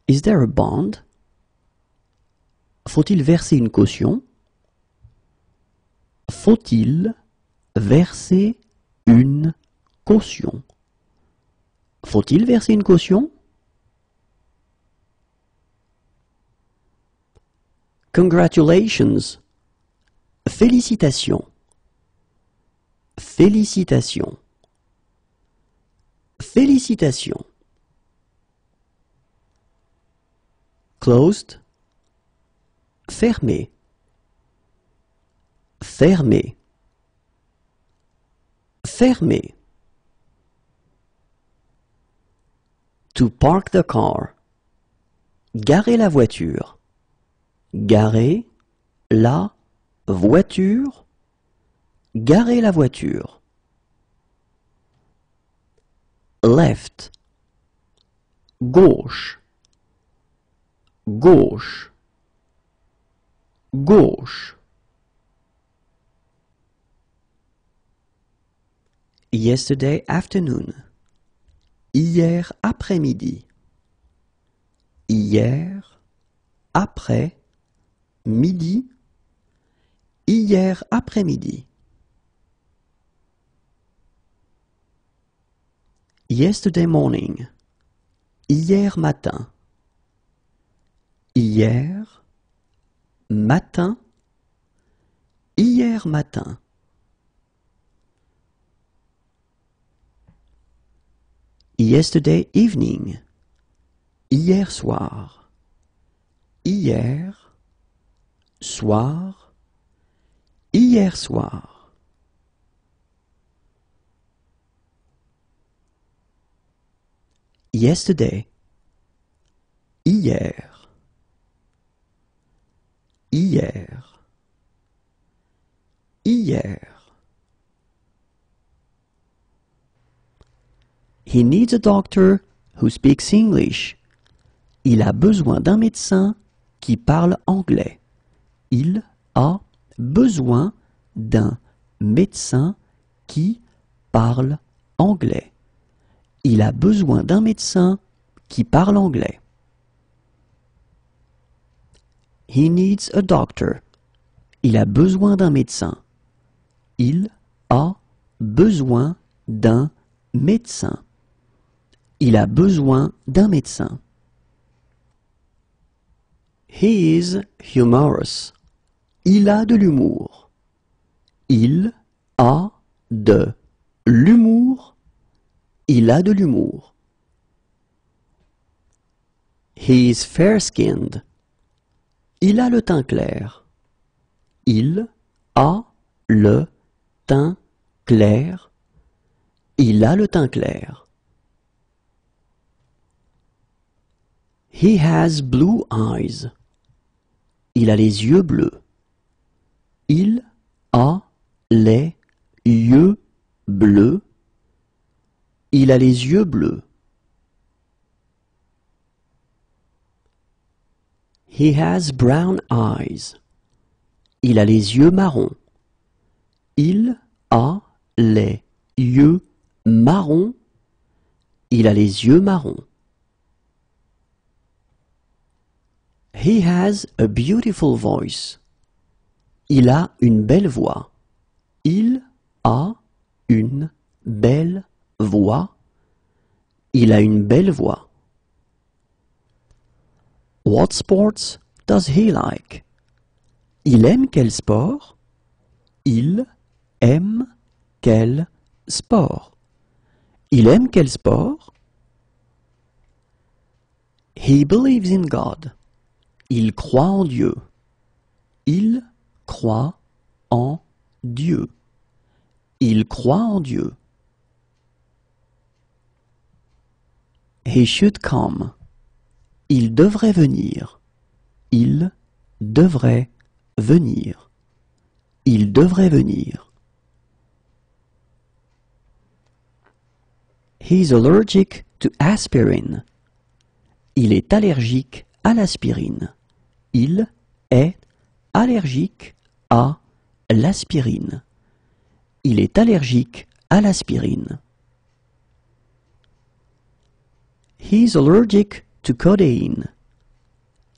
Is there a bond? Faut-il verser une caution? Faut-il verser une caution? Faut-il verser une caution? Congratulations. Félicitations. Félicitations. Félicitations. Closed. Fermé. Fermé. Fermé. To park the car. Garer la voiture. Garer la voiture. Garer la voiture. Left. Gauche. Gauche. Gauche. Yesterday afternoon. Hier après-midi. Hier après-midi. Hier après-midi. Yesterday morning. Hier matin. Hier matin. Hier matin. Yesterday evening. Hier soir. Hier soir. Hier soir. Yesterday. Hier. Hier. Hier. He needs a doctor who speaks English. Il a besoin d'un médecin qui parle anglais. Il a besoin d'un médecin qui parle anglais. Il a besoin d'un médecin qui parle anglais. He needs a doctor. Il a besoin d'un médecin. Il a besoin d'un médecin. Il a besoin d'un médecin. He is humorous. Il a de l'humour. Il a de l'humour. Il a de l'humour. He is fair-skinned. Il a le teint clair. Il a le teint clair. Il a le teint clair. He has blue eyes. Il a les yeux bleus. Il a les yeux bleus. Il a les yeux bleus. He has brown eyes. Il a les yeux marrons. Il a les yeux marrons. Il a les yeux marrons. He has a beautiful voice. Il a une belle voix. Il a une belle voix. Il a une belle voix. What sports does he like? Il aime quel sport? Il aime quel sport? Il aime quel sport? He believes in God. Il croit en Dieu. Il croit en Dieu. Il croit en Dieu. He should come. Il devrait venir. Il devrait venir. Il devrait venir. He's allergic to aspirin. Il est allergique à l'aspirine. Il est allergique à l'aspirine. Il est allergique à l'aspirine. He's allergic to codeine.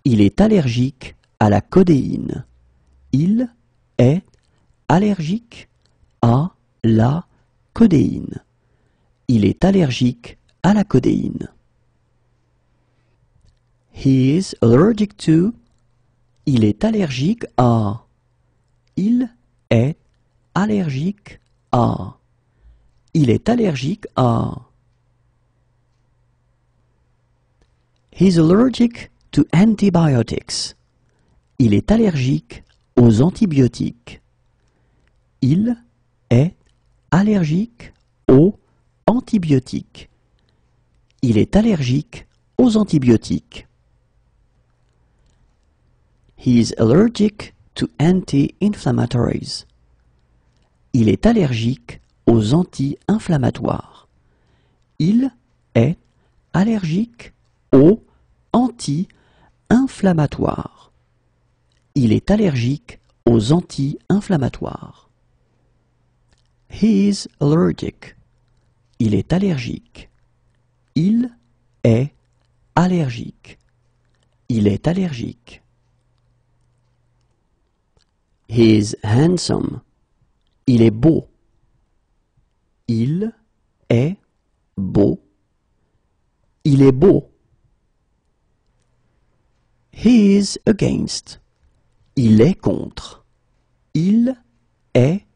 Il est allergique à la codéine. Il est allergique à la codéine. Il est allergique à la codéine. He is allergic to. Il est allergique à. Il est allergique à. Il est allergique à. He's allergic to antibiotics. Il est allergique aux antibiotiques. Il est allergique aux antibiotiques. Il est allergique aux antibiotiques. He is allergic to anti-inflammatories. Il est allergique aux anti-inflammatoires. Il est allergique aux anti-inflammatoires. Il est allergique aux anti-inflammatoires. He is allergic. Il est allergique. Il est allergique. Il est allergique. He is handsome. Il est beau. Il est beau. Il est beau. He is against. Il est contre. Il est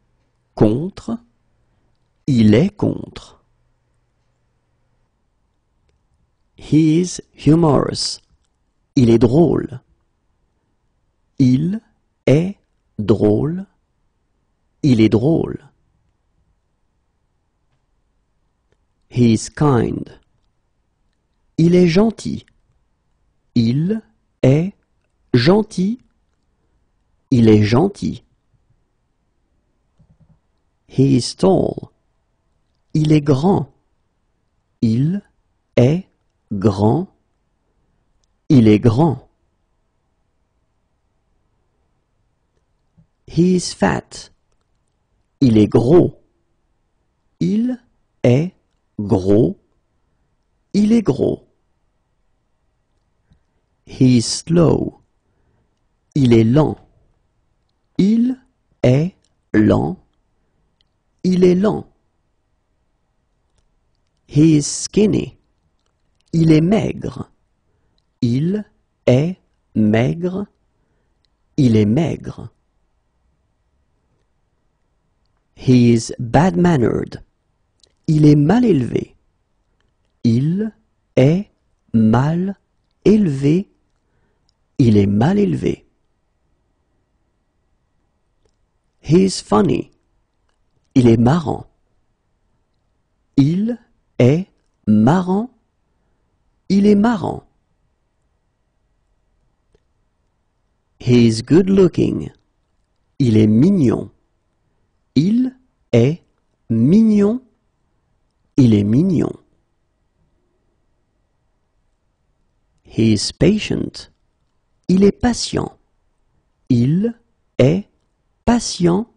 contre. Il est contre. He is humorous. Il est drôle. Il est drôle. Il est drôle. He is kind. Il est gentil. Il est gentil. Il est gentil. He is tall. Il est grand. Il est grand. Il est grand. He is fat. Il est gros. Il est gros. Il est gros. He is slow. Il est lent. Il est lent. Il est lent. He is skinny. Il est maigre. Il est maigre. Il est maigre. He is bad-mannered. Il est mal élevé. Il est mal élevé. Il est mal élevé. He is funny. Il est marrant. Il est marrant. Il est marrant. He is good looking. Il est mignon. Il est mignon. Il est mignon. He is patient. Il est patient. Il est patient.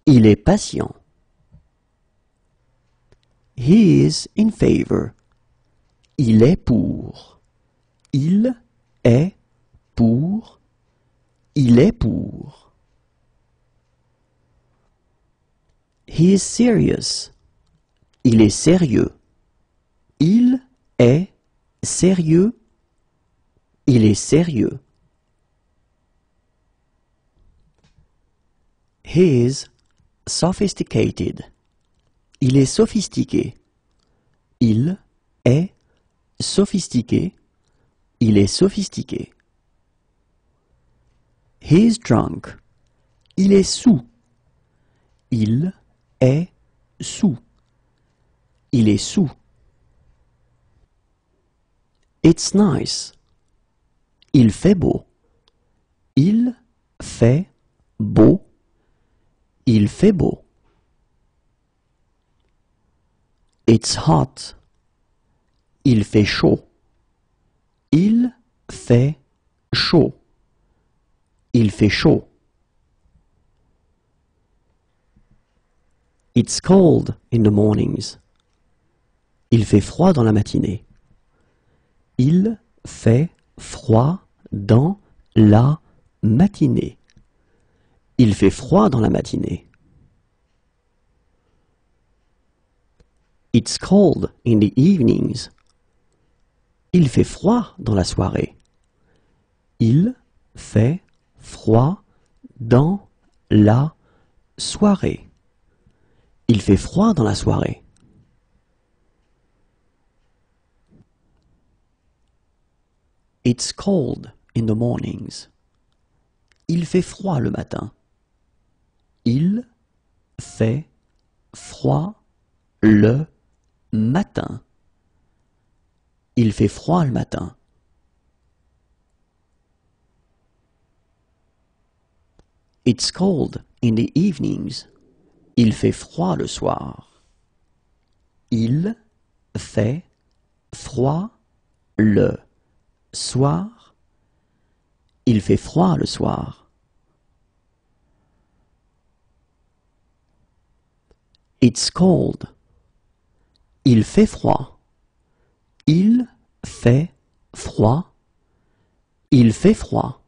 Il est patient. He is in favor. Il est pour. Il est pour. Il est pour. He is serious. Il est sérieux. Il est sérieux. Il est sérieux. He is sophisticated. Il est sophistiqué. Il est sophistiqué. Il est sophistiqué. He is drunk. Il est saoul. Il est saoul. Il est saoul. It's nice. Il fait beau. Il fait beau. Il fait beau. It's hot. Il fait chaud. Il fait chaud. Il fait chaud. It's cold in the mornings. Il fait froid dans la matinée. Il fait froid dans la matinée. Il fait froid dans la matinée. It's cold in the evenings. Il fait froid dans la soirée. Il fait froid dans la soirée. Il fait froid dans la soirée. It's cold in the mornings. Il fait froid le matin. Il fait froid le matin. Il fait froid le matin. It's cold in the evenings. Il fait froid le soir. Il fait froid le soir. Il fait froid le soir. It's cold. Il fait froid. Il fait froid. Il fait froid.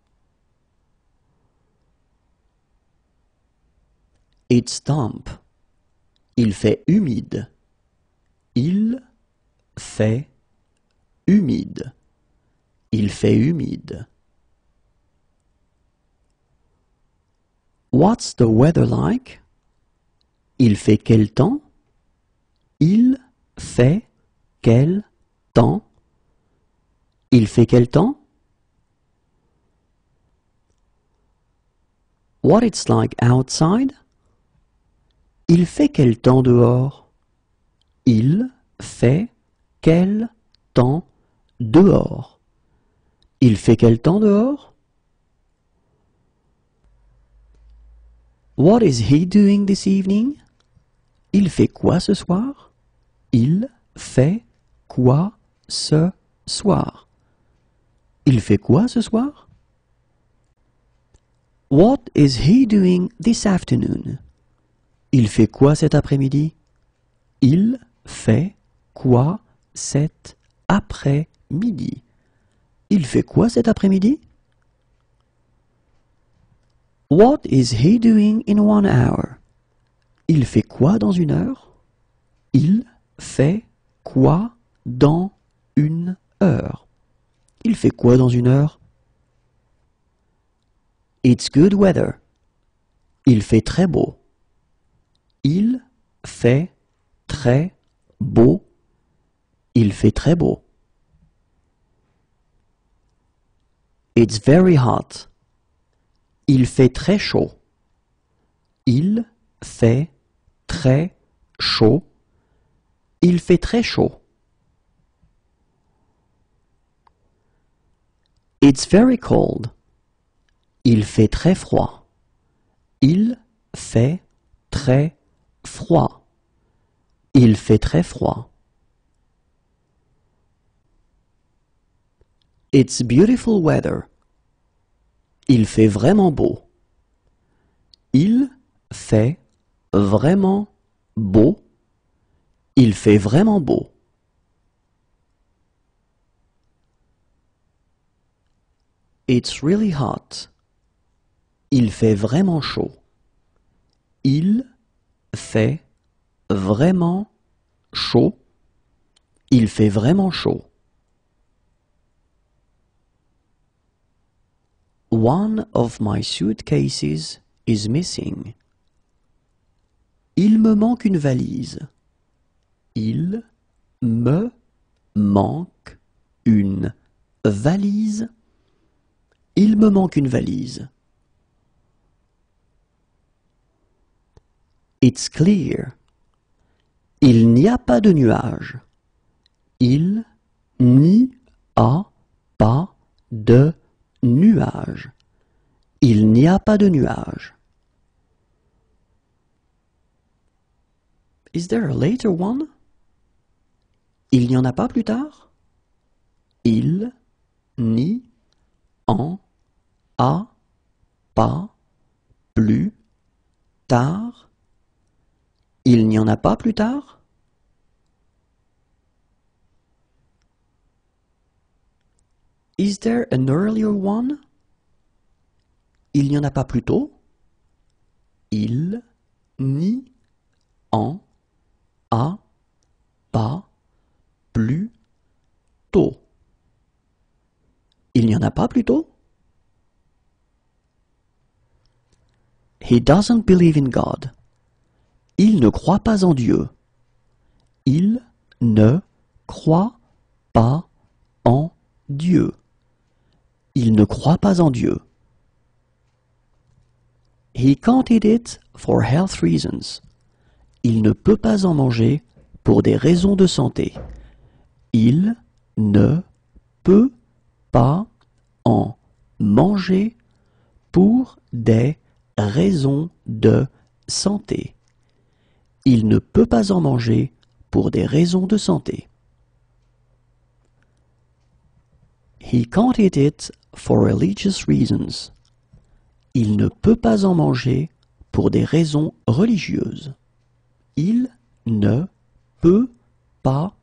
It's damp. Il fait humide. Il fait humide. Il fait humide. What's the weather like? Il fait quel temps? Il fait quel temps? Il fait quel temps? What it's like outside? Il fait quel temps dehors? Il fait quel temps dehors? Il fait quel temps dehors? What is he doing this evening? Il fait quoi ce soir? Il fait quoi ce soir? Il fait quoi ce soir? What is he doing this afternoon? Il fait quoi cet après-midi? Il fait quoi cet après-midi? Il fait quoi cet après-midi? What is he doing in 1 hour? Il fait quoi dans 1 heure? Il fait quoi dans 1 heure? Il fait quoi dans 1 heure? It's good weather. Il fait très beau. Il fait très beau. Il fait très beau. It's very hot. Il fait très chaud. Il fait très chaud. Il fait très chaud. It's very cold. Il fait très froid. Il fait très froid. Il fait très froid. It's beautiful weather. Il fait vraiment beau. Il fait vraiment beau. Il fait vraiment beau. It's really hot. Il fait vraiment chaud. Il fait vraiment chaud. Il fait vraiment chaud. One of my suitcases is missing. Il me manque une valise. Il me manque une valise. Il me manque une valise. It's clear. Il n'y a pas de nuages. Il n'y a pas de nuages. Il n'y a pas de nuages. Is there a later one? Il n'y en a pas plus tard? Il n'y en a pas plus tard? Il n'y en a pas plus tard? Is there an earlier one? Il n'y en a pas plus tôt? Il n'y en a pas plus tôt. Il n'y en a pas plus tôt? He doesn't believe in God. Il ne croit pas en Dieu. Il ne croit pas en Dieu. Il ne croit pas en Dieu. He can't eat it for health reasons. Il ne peut pas en manger pour des raisons de santé. Il ne peut pas en manger pour des raisons de santé. Il ne peut pas en manger pour des raisons de santé. He can't eat it for religious reasons. Il ne peut pas en manger pour des raisons religieuses. Il ne peut pas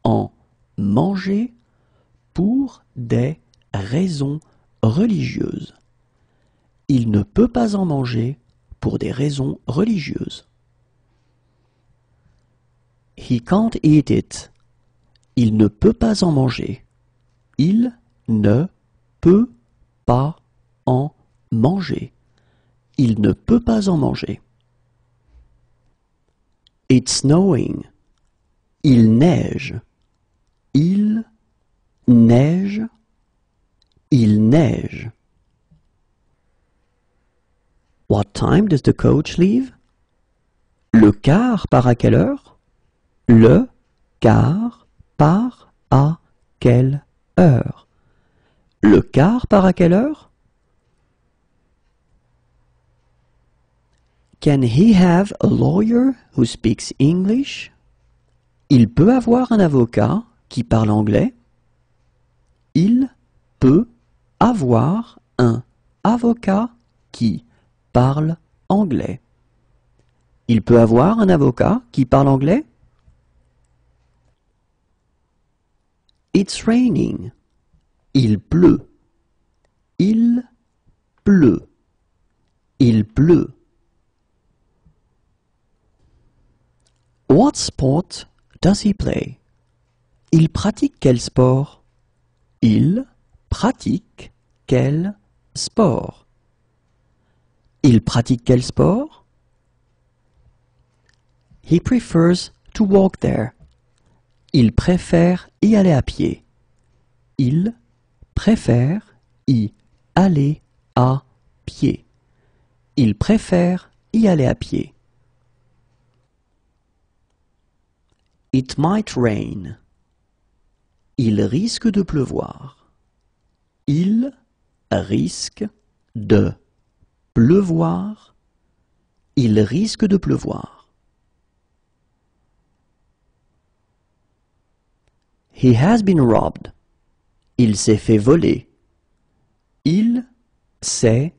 en manger pour des raisons religieuses. Il ne peut pas en manger pour des raisons religieuses. He can't eat it. Il ne peut pas en manger. Il ne peut pas en manger. Il ne peut pas en manger. It's snowing. Il neige. Il neige. Il neige. What time does the coach leave? Le car part à quelle heure? Le car part à quelle heure? Le car part à quelle heure? Can he have a lawyer who speaks English? Il peut avoir un avocat qui parle anglais. Il peut avoir un avocat qui parle anglais. Il peut avoir un avocat qui parle anglais? It's raining. Il pleut. Il pleut. Il pleut. What sport does he play? Il pratique quel sport? Il pratique quel sport? Il pratique quel sport? He prefers to walk there. Il préfère y aller à pied. Il préfère y aller à pied. Il préfère y aller à pied. It might rain. Il risque de pleuvoir. Il risque de pleuvoir. Il risque de pleuvoir. He has been robbed. Il s'est fait voler. Il s'est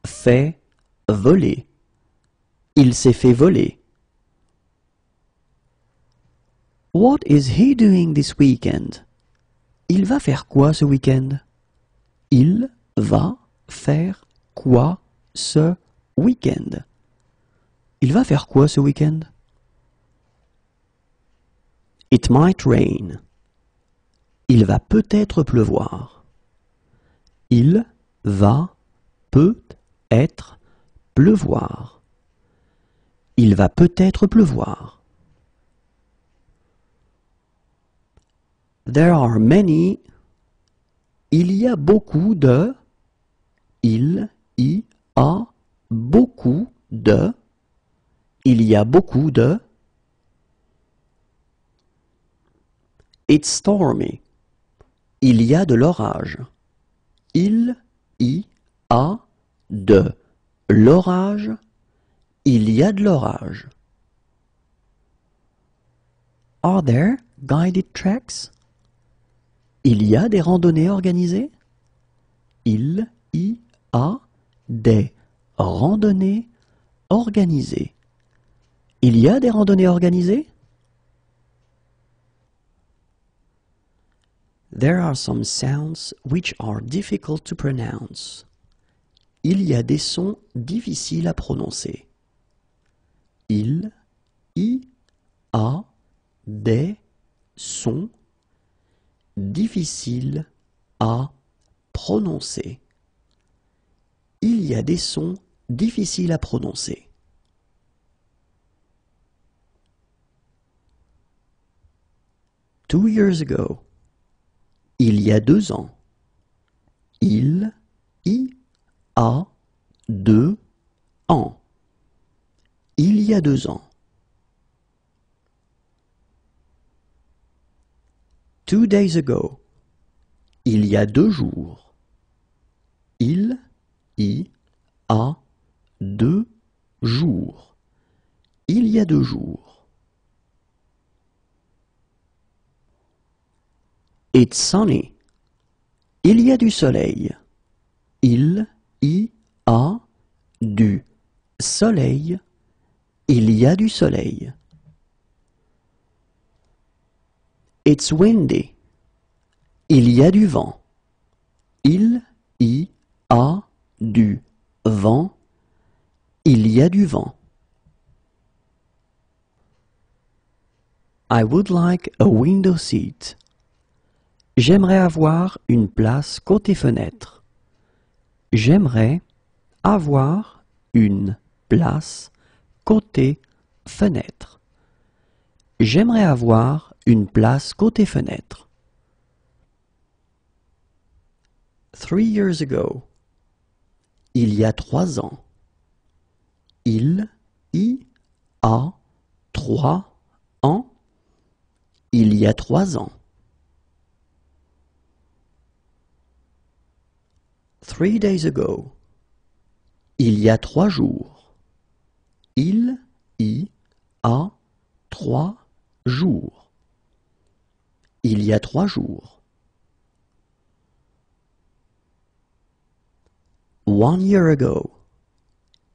fait voler. Il s'est fait voler. What is he doing this weekend? Il va faire quoi ce week-end? Il va faire quoi ce week-end? Il va faire quoi ce week-end? It might rain. Il va peut-être pleuvoir. Il va peut-être pleuvoir. Il va peut-être pleuvoir. There are many. Il y a beaucoup de. Il y a beaucoup de. Il y a beaucoup de. It's stormy. Il y a de l'orage. Il y a de l'orage. Il y a de l'orage. Are there guided treks? Il y a des randonnées organisées? Il y a des randonnées organisées. Il y a des randonnées organisées? There are some sounds which are difficult to pronounce. Il y a des sons difficiles à prononcer. Il y a des sons difficiles à prononcer. Il y a des sons difficiles à prononcer. Two years ago. Il y a 2 ans. Il y a 2 ans. Il y a 2 ans. 2 days ago. Il y a 2 jours. Il y a 2 jours. Il y a 2 jours. It's sunny. Il y a du soleil. Il y a du soleil. Il y a du soleil. It's windy. Il y a du vent. Il y a du vent. Il y a du vent. I would like a window seat. J'aimerais avoir une place côté fenêtre. J'aimerais avoir une place côté fenêtre. J'aimerais avoir une place côté fenêtre. 3 years ago. Il y a 3 ans. Il y a 3 ans. Il y a 3 ans. 3 days ago. Il y a 3 jours. Il y a 3 jours. Il y a 3 jours. 1 year ago.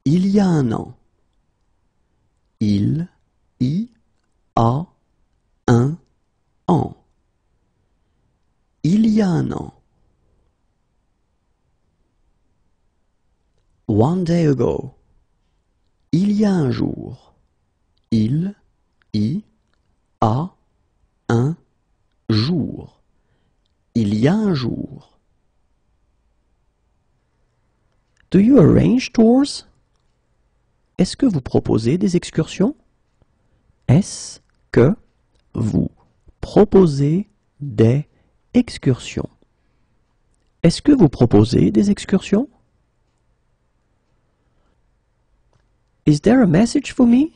Il y a 1 an. Il y a 1 an. Il y a 1 an. 1 day ago. Il y a 1 jour. Il y a 1 jour. Il y a 1 jour. Do you arrange tours? Est-ce que vous proposez des excursions? Est-ce que vous proposez des excursions? Est-ce que vous proposez des excursions? Is there a message for me?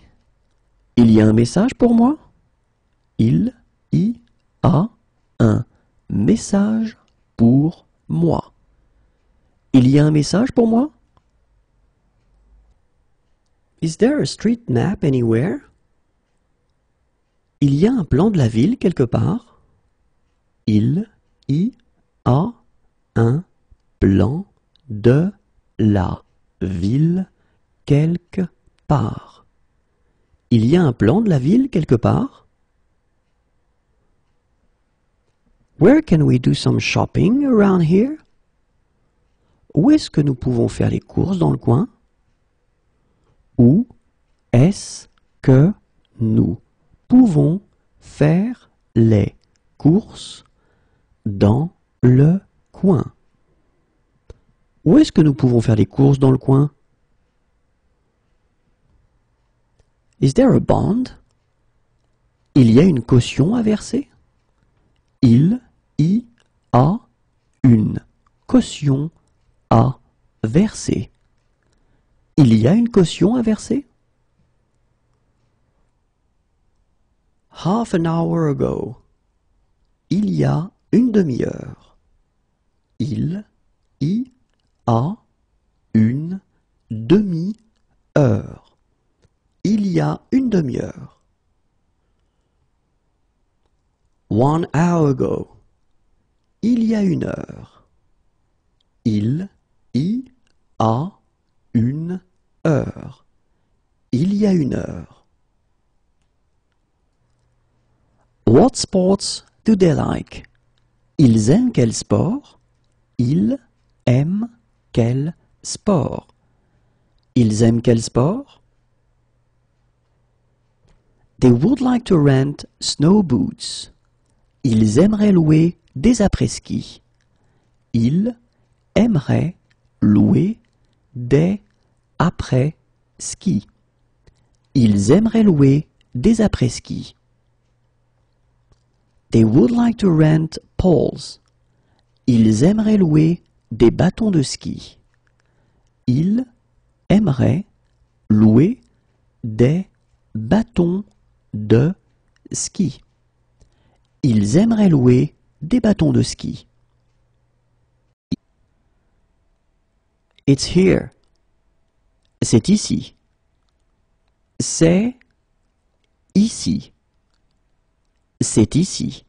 Il y a un message pour moi? Il y a un message pour moi. Il y a un message pour moi? Is there a street map anywhere? Il y a un plan de la ville quelque part? Il y a un plan de la ville quelque part. Il y a un plan de la ville quelque part? Where can we do some shopping around here? Où est-ce que nous pouvons faire les courses dans le coin? Où est-ce que nous pouvons faire les courses dans le coin? Où est-ce que nous pouvons faire les courses dans le coin? Is there a bond? Il y a une caution à verser? Il y a une caution à verser. Il y a une caution à verser? Half an hour ago. Il y a une demi-heure. Il y a une demi-heure. Il y a une demi-heure. 1 hour ago. Il y a 1 heure. Il y a 1 heure. Il y a 1 heure. What sports do they like? Ils aiment quel sport? Ils aiment quel sport? Ils aiment quel sport? They would like to rent snow boots. Ils aimeraient louer des après-ski. Ils aimeraient louer des après-ski. Ils aimeraient louer des après-ski. They would like to rent poles. Ils aimeraient louer des bâtons de ski. Ils aimeraient louer des bâtons de ski. Ils aimeraient louer des bâtons de ski. It's here. C'est ici. C'est ici. C'est ici.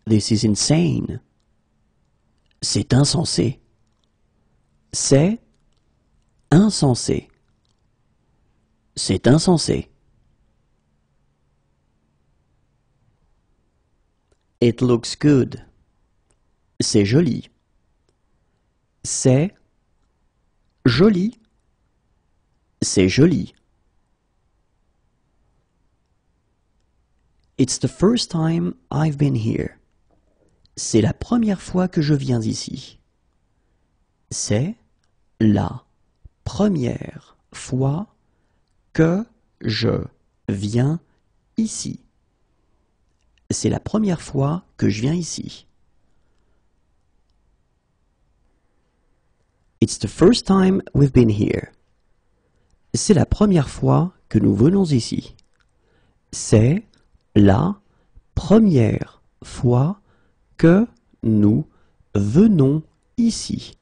This is insane. C'est insensé. C'est insensé. C'est insensé. It looks good. C'est joli. C'est joli. C'est joli. It's the first time I've been here. C'est la première fois que je viens ici. C'est la première fois que je viens ici. C'est la première fois que je viens ici. It's the first time we've been here. C'est la première fois que nous venons ici. C'est la première fois que nous venons ici.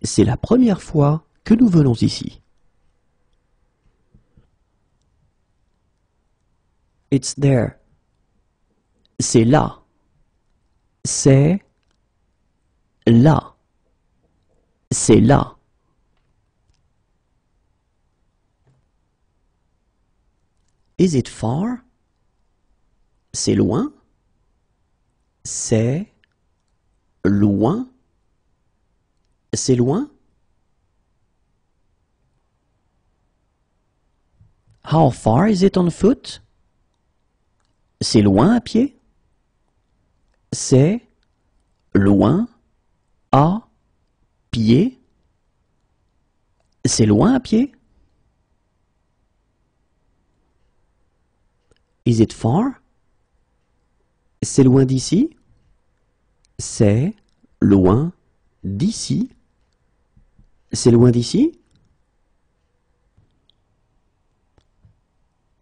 C'est la première fois que nous venons ici. It's there. C'est là. C'est là. C'est là. Is it far? C'est loin. C'est loin. C'est loin. How far is it on foot? C'est loin à pied. C'est loin à pied. C'est loin à pied. Is it far? C'est loin d'ici. C'est loin d'ici. C'est loin d'ici.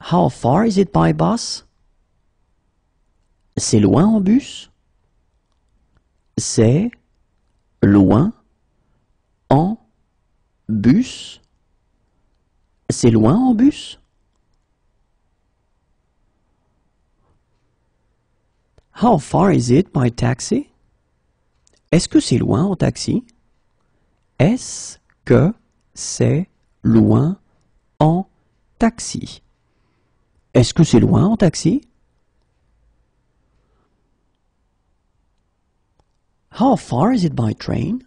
How far is it by bus? C'est loin en bus. C'est loin en bus. C'est loin en bus. How far is it by taxi? Est-ce que c'est loin en taxi? Est-ce que c'est loin en taxi? Est-ce que c'est loin en taxi? How far is it by train?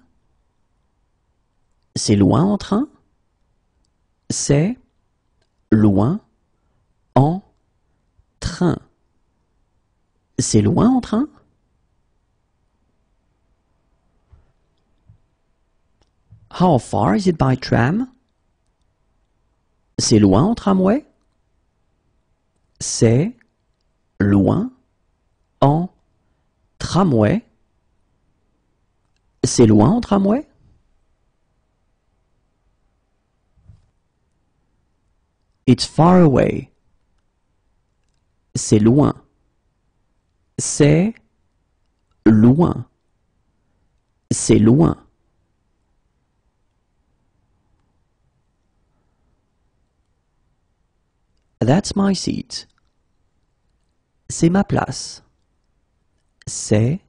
C'est loin en train? C'est loin en train. C'est loin en train? How far is it by tram? C'est loin en tramway? C'est loin en tramway? C'est loin en tramway? It's far away. C'est loin. C'est loin. C'est loin. That's my seat. C'est ma place. C'est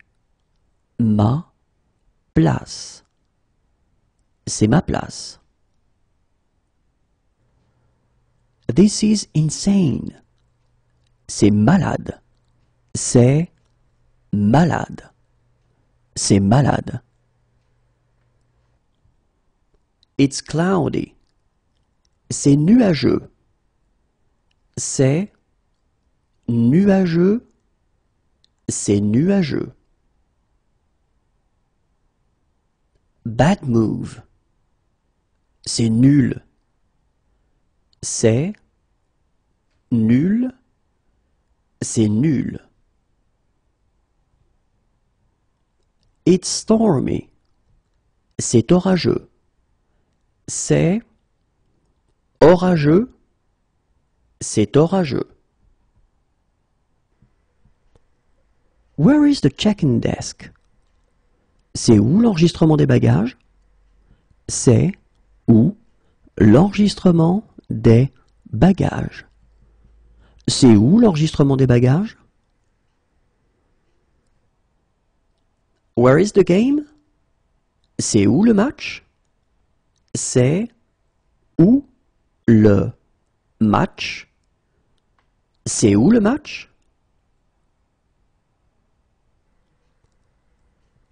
ma place. C'est ma place. This is insane. c'est malade. C'est malade. C'est malade. It's cloudy. C'est nuageux. C'est nuageux. C'est nuageux. Bad move. C'est nul. C'est nul. C'est nul. It's stormy. C'est orageux. C'est orageux. C'est orageux. Where is the check-in desk? C'est où l'enregistrement des bagages? C'est où l'enregistrement des bagages? C'est où l'enregistrement des bagages? Where is the game? C'est où le match? C'est où le match? C'est où le match?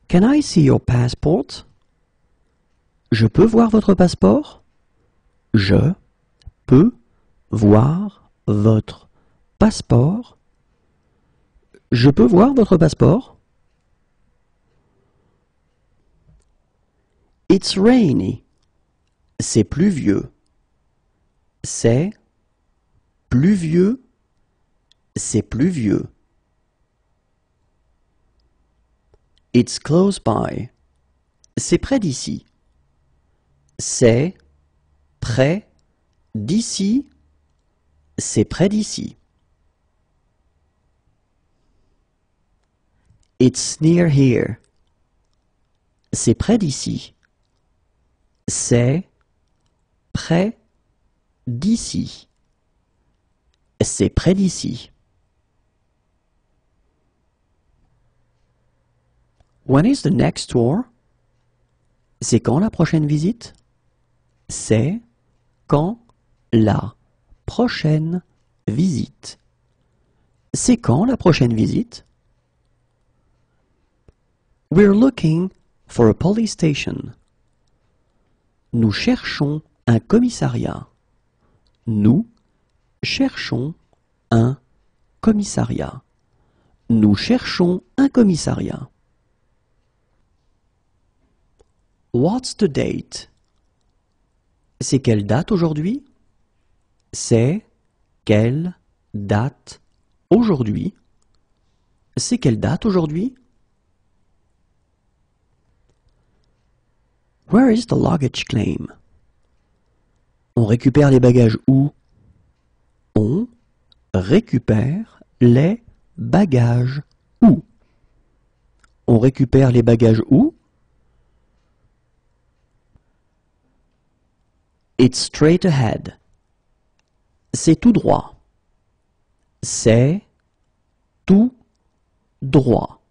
Can I see your passport? Je peux voir votre passeport? Je peux voir votre passeport? Je peux voir votre passeport? It's rainy. C'est pluvieux. C'est pluvieux. C'est pluvieux. It's close by. C'est près d'ici. C'est près d'ici. C'est près d'ici. It's near here. C'est près d'ici. C'est près d'ici. C'est près d'ici. When is the next tour? C'est quand la prochaine visite? C'est quand la prochaine visite? C'est quand la prochaine visite? We're looking for a police station. Nous cherchons un commissariat. Nous cherchons un commissariat. Nous cherchons un commissariat. What's the date? C'est quelle date aujourd'hui? C'est quelle date aujourd'hui? C'est quelle date aujourd'hui? Where is the luggage claim? On récupère les bagages où? On récupère les bagages où? On récupère les bagages où? It's straight ahead. C'est tout droit. C'est tout droit.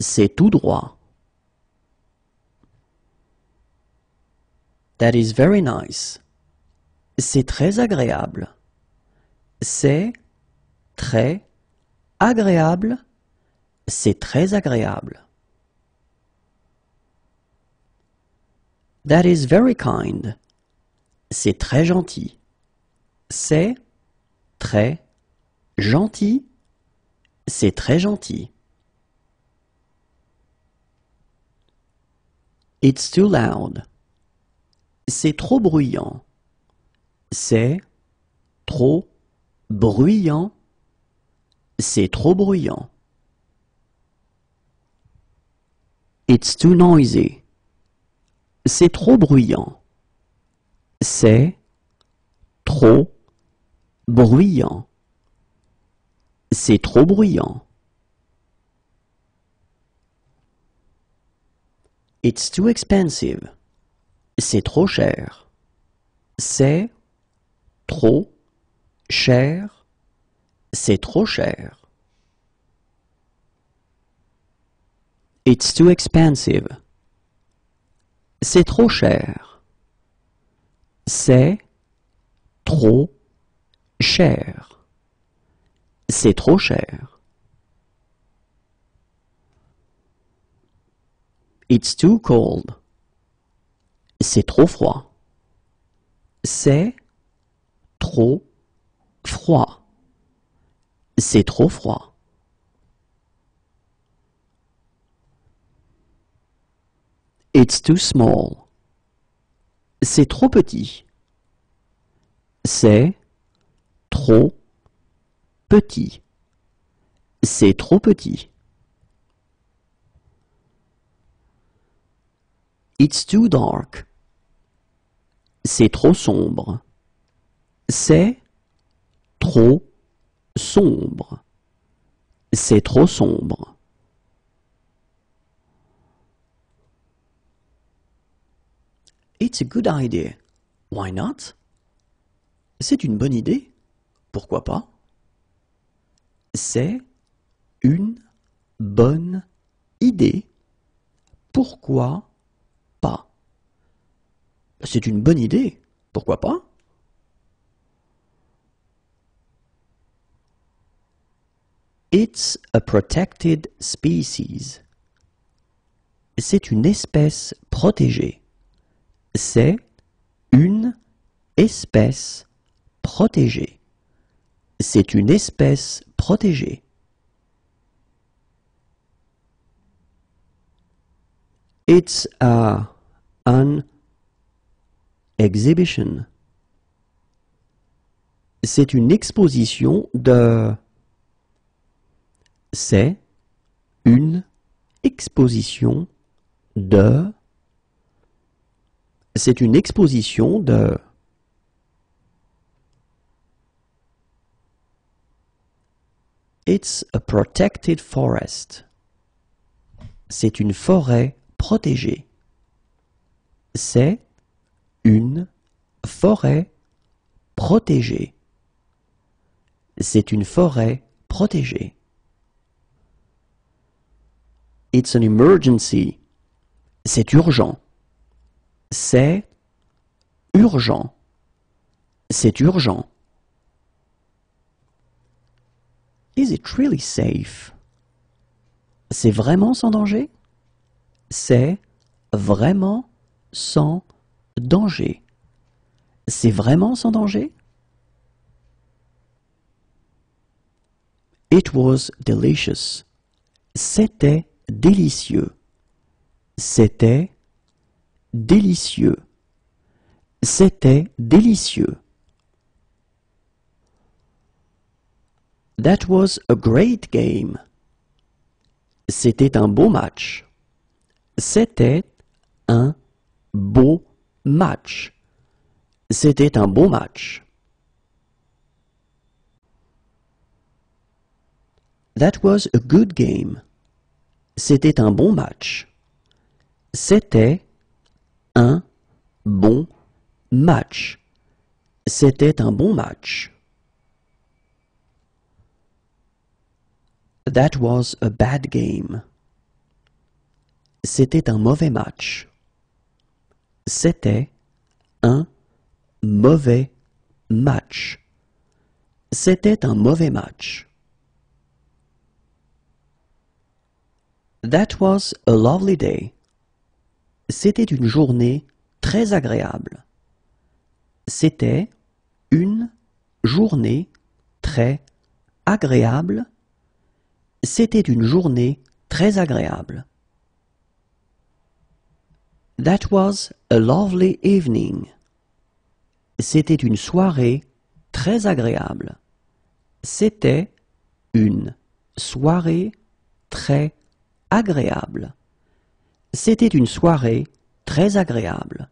C'est tout droit. That is very nice. C'est très agréable. C'est très agréable. C'est très agréable. That is very kind. C'est très gentil. C'est très gentil. C'est très gentil. It's too loud. C'est trop bruyant. C'est trop bruyant. C'est trop bruyant. It's too noisy. C'est trop bruyant. C'est trop bruyant. C'est trop bruyant. It's too expensive. C'est trop cher. C'est trop cher. C'est trop cher. It's too expensive. C'est trop cher. C'est trop cher. C'est trop cher. It's too cold. C'est trop froid. C'est trop froid. C'est trop froid. It's too small. C'est trop petit. C'est trop petit. C'est trop petit. It's too dark. C'est trop sombre. C'est trop sombre. C'est trop sombre. It's a good idea. Why not? C'est une bonne idée. Pourquoi pas? C'est une bonne idée. Pourquoi pas? C'est une bonne idée. Pourquoi pas? It's a protected species. C'est une espèce protégée. C'est une espèce protégée. C'est une espèce protégée. It's an exhibition. C'est une exposition de... C'est une exposition de... C'est une exposition de... It's a protected forest. C'est une forêt protégée. C'est une forêt protégée. C'est une forêt protégée. It's an emergency. C'est urgent. C'est urgent. C'est urgent. Is it really safe? C'est vraiment sans danger? C'est vraiment sans danger. C'est vraiment sans danger? It was delicious. C'était délicieux. C'était délicieux. C'était délicieux. That was a great game. C'était un beau match. C'était un beau match. C'était un beau match. That was a good game. C'était un bon match. C'était un bon match. C'était un bon match. That was a bad game. C'était un mauvais match. C'était un mauvais match. C'était un mauvais match. That was a lovely day. C'était une journée très agréable. C'était une journée très agréable. C'était une journée très agréable. That was a lovely evening. C'était une soirée très agréable. C'était une soirée très agréable. C'était une soirée très agréable.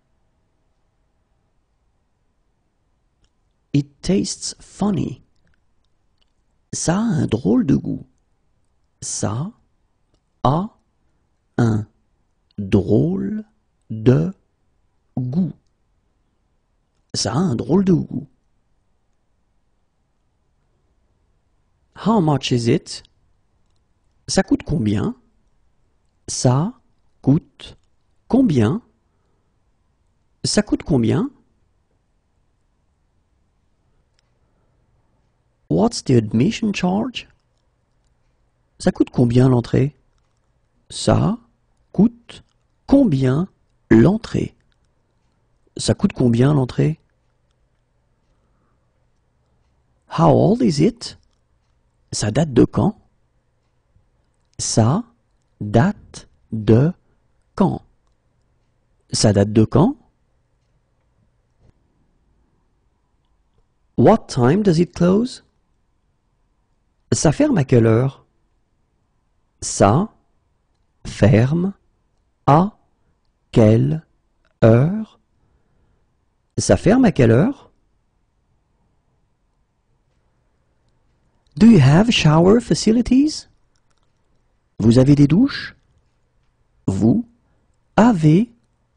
It tastes funny. Ça a un drôle de goût. Ça a un drôle de goût. Ça a un drôle de goût. How much is it? Ça coûte combien? Ça coûte combien? Ça coûte combien? What's the admission charge? Ça coûte combien l'entrée? Ça coûte combien l'entrée? Ça coûte combien l'entrée? How old is it? Ça date de quand? Ça date de quand? Ça date de quand? What time does it close? Ça ferme à quelle heure? Ça ferme à quelle heure? Ça ferme à quelle heure? Do you have shower facilities? Vous avez des douches? Vous avez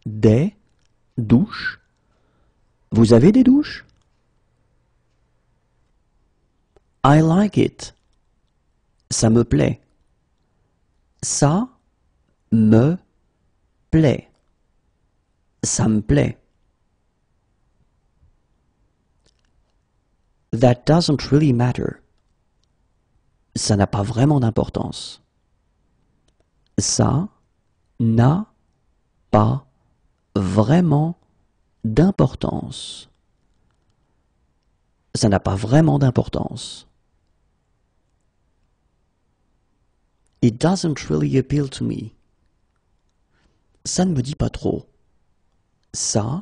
des douches? Vous avez des douches? I like it. Ça me plaît. Ça me plaît. Ça me plaît. That doesn't really matter. Ça n'a pas vraiment d'importance. Ça n'a pas vraiment d'importance. Ça n'a pas vraiment d'importance. It doesn't really appeal to me. Ça ne me dit pas trop. Ça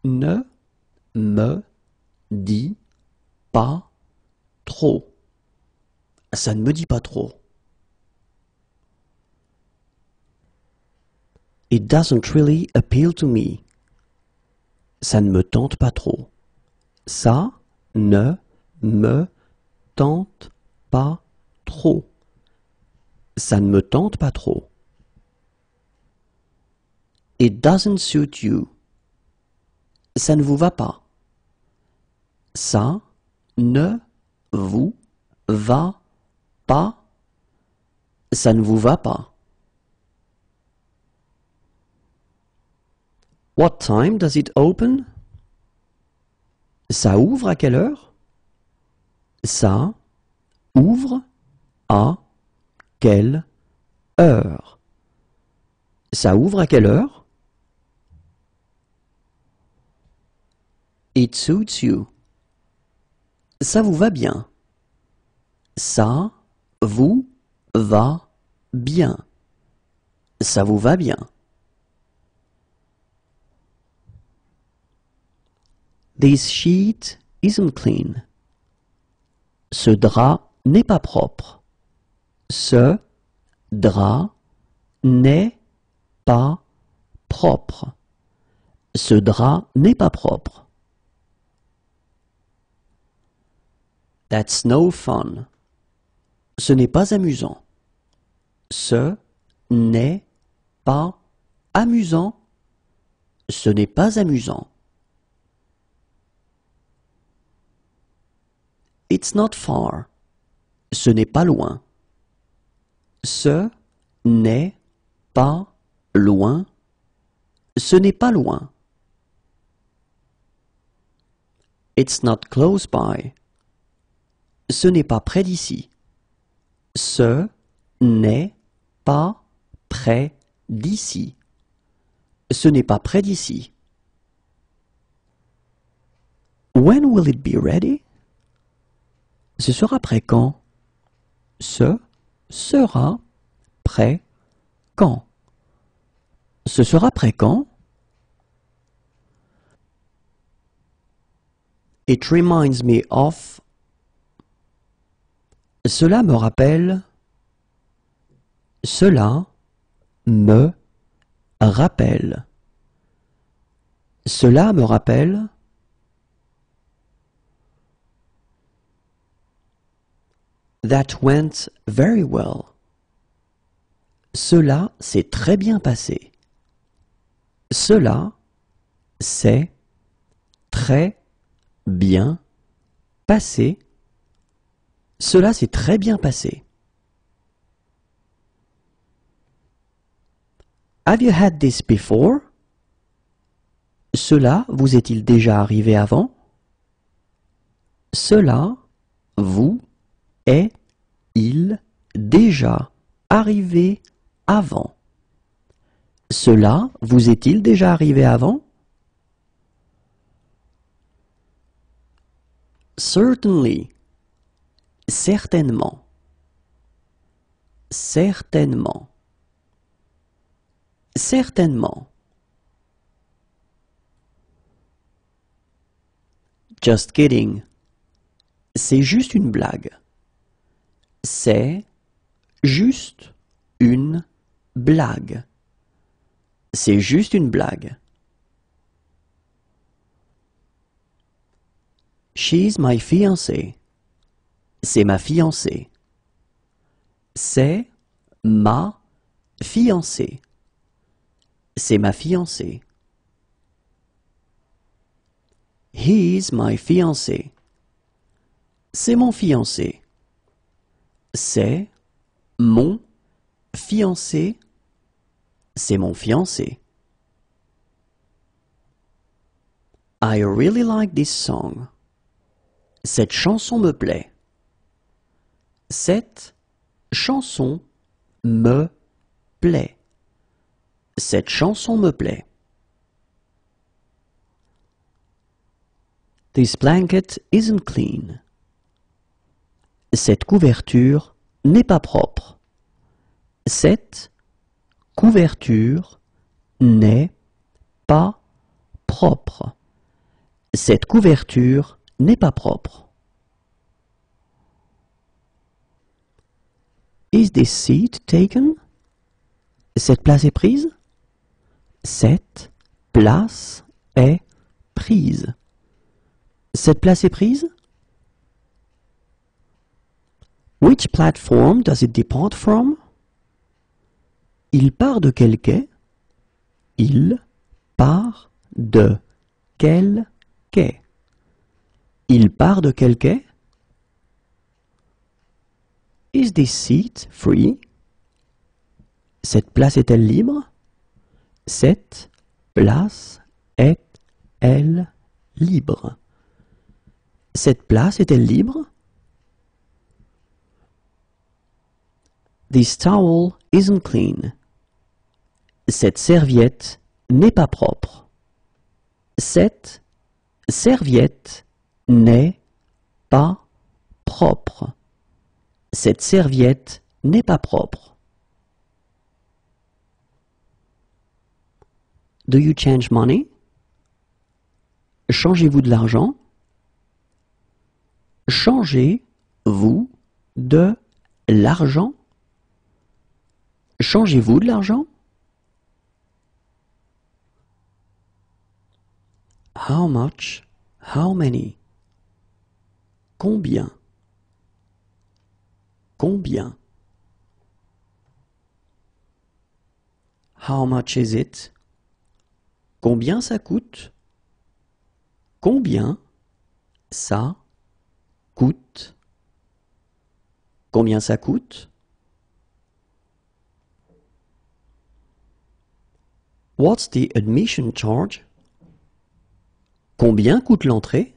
ne me dit pas trop. Ça ne me dit pas trop. It doesn't really appeal to me. Ça ne me tente pas trop. Ça ne me tente pas trop. Ça ne me tente pas trop. It doesn't suit you. Ça ne vous va pas. Ça ne vous va pas. Ça ne vous va pas. What time does it open? Ça ouvre à quelle heure? Ça ouvre à quelle heure? Ça ouvre à quelle heure? It suits you. Ça vous va bien. Ça vous va bien. Ça vous va bien. This sheet isn't clean. Ce drap n'est pas propre. Ce drap n'est pas propre. Ce drap n'est pas propre. That's no fun. Ce n'est pas amusant. Ce n'est pas amusant. Ce n'est pas amusant. It's not far. Ce n'est pas loin. Ce n'est pas loin. Ce n'est pas loin. It's not close by. Ce n'est pas près d'ici. Ce n'est pas près d'ici. Ce n'est pas près d'ici. When will it be ready? Ce sera prêt quand? Ce sera prêt quand? Ce sera prêt quand? It reminds me of. Cela me rappelle. Cela me rappelle. Cela me rappelle. That went very well. Cela s'est très bien passé. Cela s'est très bien passé. Cela s'est très bien passé. Have you had this before? Cela vous est-il déjà arrivé avant? Cela vous est-il déjà arrivé avant? Cela vous est-il déjà arrivé avant? Certainly. Certainement. Certainement. Certainement. Just kidding. C'est juste une blague. C'est juste une blague. C'est juste une blague. She's my fiancée. C'est ma fiancée. C'est ma fiancée. C'est ma fiancée. He's my fiancé. C'est mon fiancé. C'est mon fiancé. C'est mon fiancé. I really like this song. Cette chanson me plaît. Cette chanson me plaît. Cette chanson me plaît. This blanket isn't clean. Cette couverture n'est pas propre. Cette couverture n'est pas propre. Cette couverture n'est pas propre. Is this seat taken? Cette place est prise? Cette place est prise. Cette place est prise? Which platform does it depart from? Il part de quel quai? Il part de quel quai? Il part de quel quai? Is this seat free? Cette place est-elle libre? Cette place est-elle libre? Cette place est-elle libre? This towel isn't clean. Cette serviette n'est pas propre. Cette serviette n'est pas propre. Cette serviette n'est pas propre. Do you change money? Changez-vous de l'argent? Changez-vous de l'argent? Changez-vous de l'argent? How much? How many? Combien? Combien? How much is it? Combien ça coûte? Combien ça coûte? Combien ça coûte? What's the admission charge? Combien coûte l'entrée?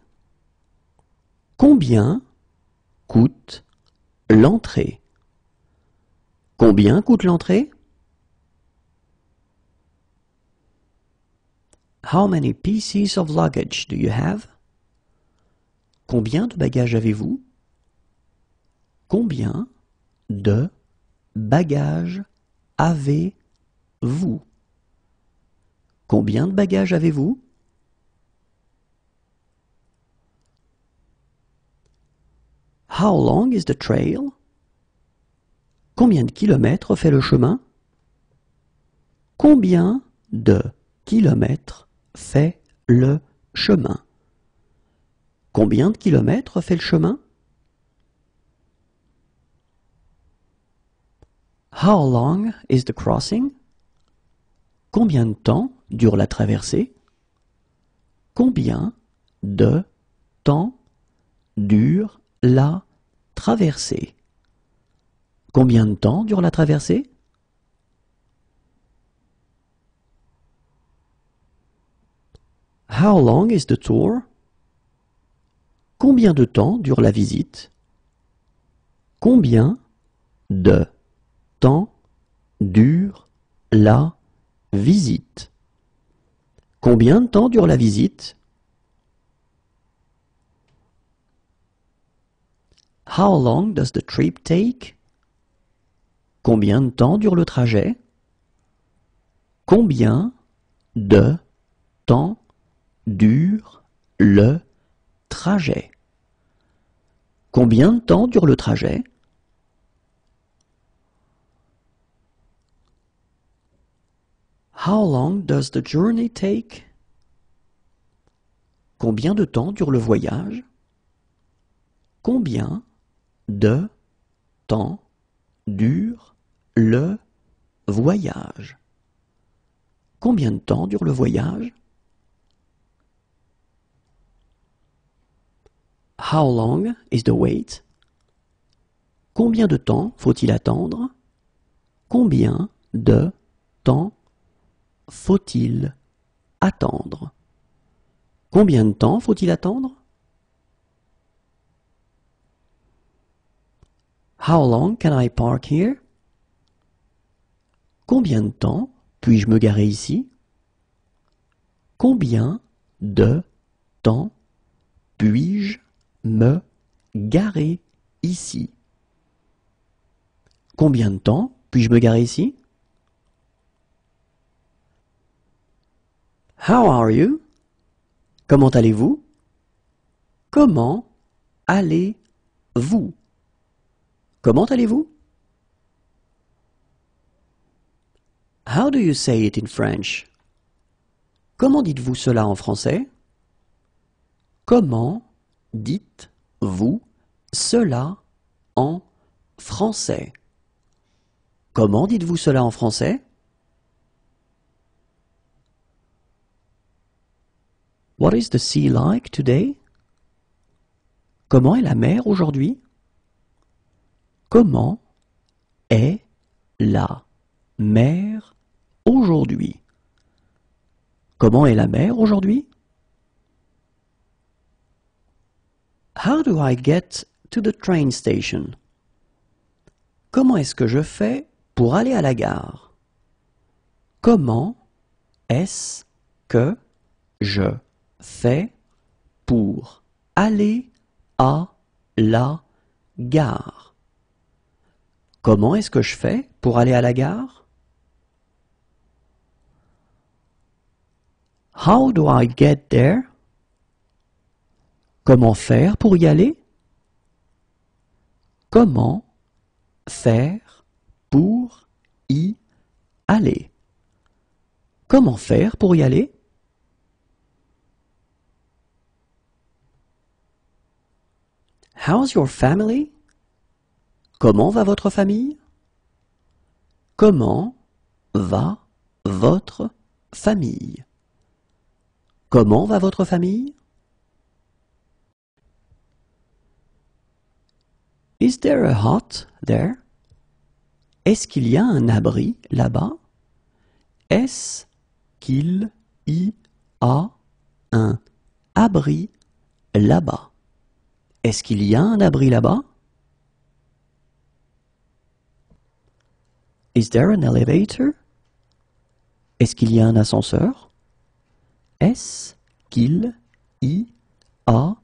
Combien coûte l'entrée? Combien coûte l'entrée? How many pieces of luggage do you have? Combien de bagages avez-vous? Combien de bagages avez-vous? Combien de bagages avez-vous? How long is the trail? Combien de kilomètres fait le chemin? Combien de kilomètres fait le chemin? Combien de kilomètres fait le chemin? How long is the crossing? Combien de temps dure la traversée? Combien de temps dure la traversée? Combien de temps dure la traversée? How long is the tour? Combien de temps dure la visite? Combien de temps dure la visite? Combien de temps dure la visite? How long does the trip take? Combien de temps dure le trajet? Combien de temps dure le trajet? Combien de temps dure le trajet? How long does the journey take? Combien de temps dure le voyage? Combien de temps dure le voyage? Combien de temps dure le voyage? How long is the wait? Combien de temps faut-il attendre? Combien de temps faut-il attendre? Combien de temps faut-il attendre? How long can I park here? Combien de temps puis-je me garer ici? Combien de temps puis-je me garer ici? Combien de temps puis-je me garer ici? How are you? Comment allez-vous? Comment allez-vous? Comment allez-vous? How do you say it in French? Comment dites-vous cela en français? Comment dites-vous cela en français? Comment dites-vous cela en français? What is the sea like today? Comment est la mer aujourd'hui? Comment est la mer aujourd'hui? Comment est la mer aujourd'hui? How do I get to the train station? Comment est-ce que je fais pour aller à la gare? Comment est-ce que je fais pour aller à la gare? Comment est-ce que je fais pour aller à la gare? How do I get there? Comment faire pour y aller? Comment faire pour y aller? Comment faire pour y aller? How's your family? Comment va votre famille? Comment va votre famille? Comment va votre famille? Is there a hut there? Est-ce qu'il y a un abri là-bas? Est-ce qu'il y a un abri là-bas? Est-ce qu'il y a un abri là-bas? Is there an elevator? Est-ce qu'il y a un ascenseur? Est-ce qu'il y a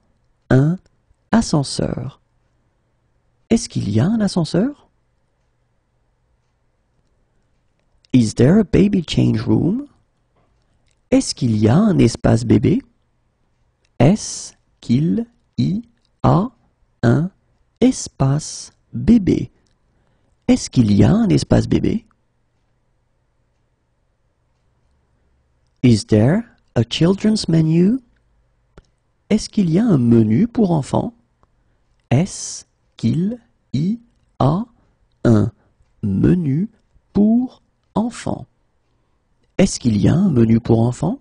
un ascenseur? Est-ce qu'il y a un ascenseur? Is there a baby change room? Est-ce qu'il y a un espace bébé? Est-ce qu'il y a un espace bébé? Est-ce qu'il y a un espace bébé? Is there a children's menu? Est-ce qu'il y a un menu pour enfants? Est-ce qu'il y a un menu pour enfants? Est-ce qu'il y a un menu pour enfants?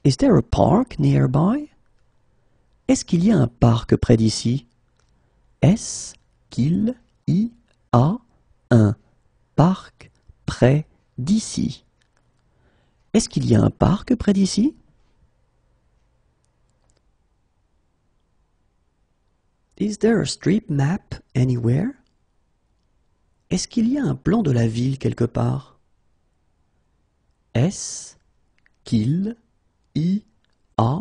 Is there a park nearby? Est-ce qu'il y a un parc près d'ici? Est-ce qu'il y a un parc près d'ici? Est-ce qu'il y a un parc près d'ici? Is there a street map anywhere? Est-ce qu'il y a un plan de la ville quelque part? Est-ce qu'il y a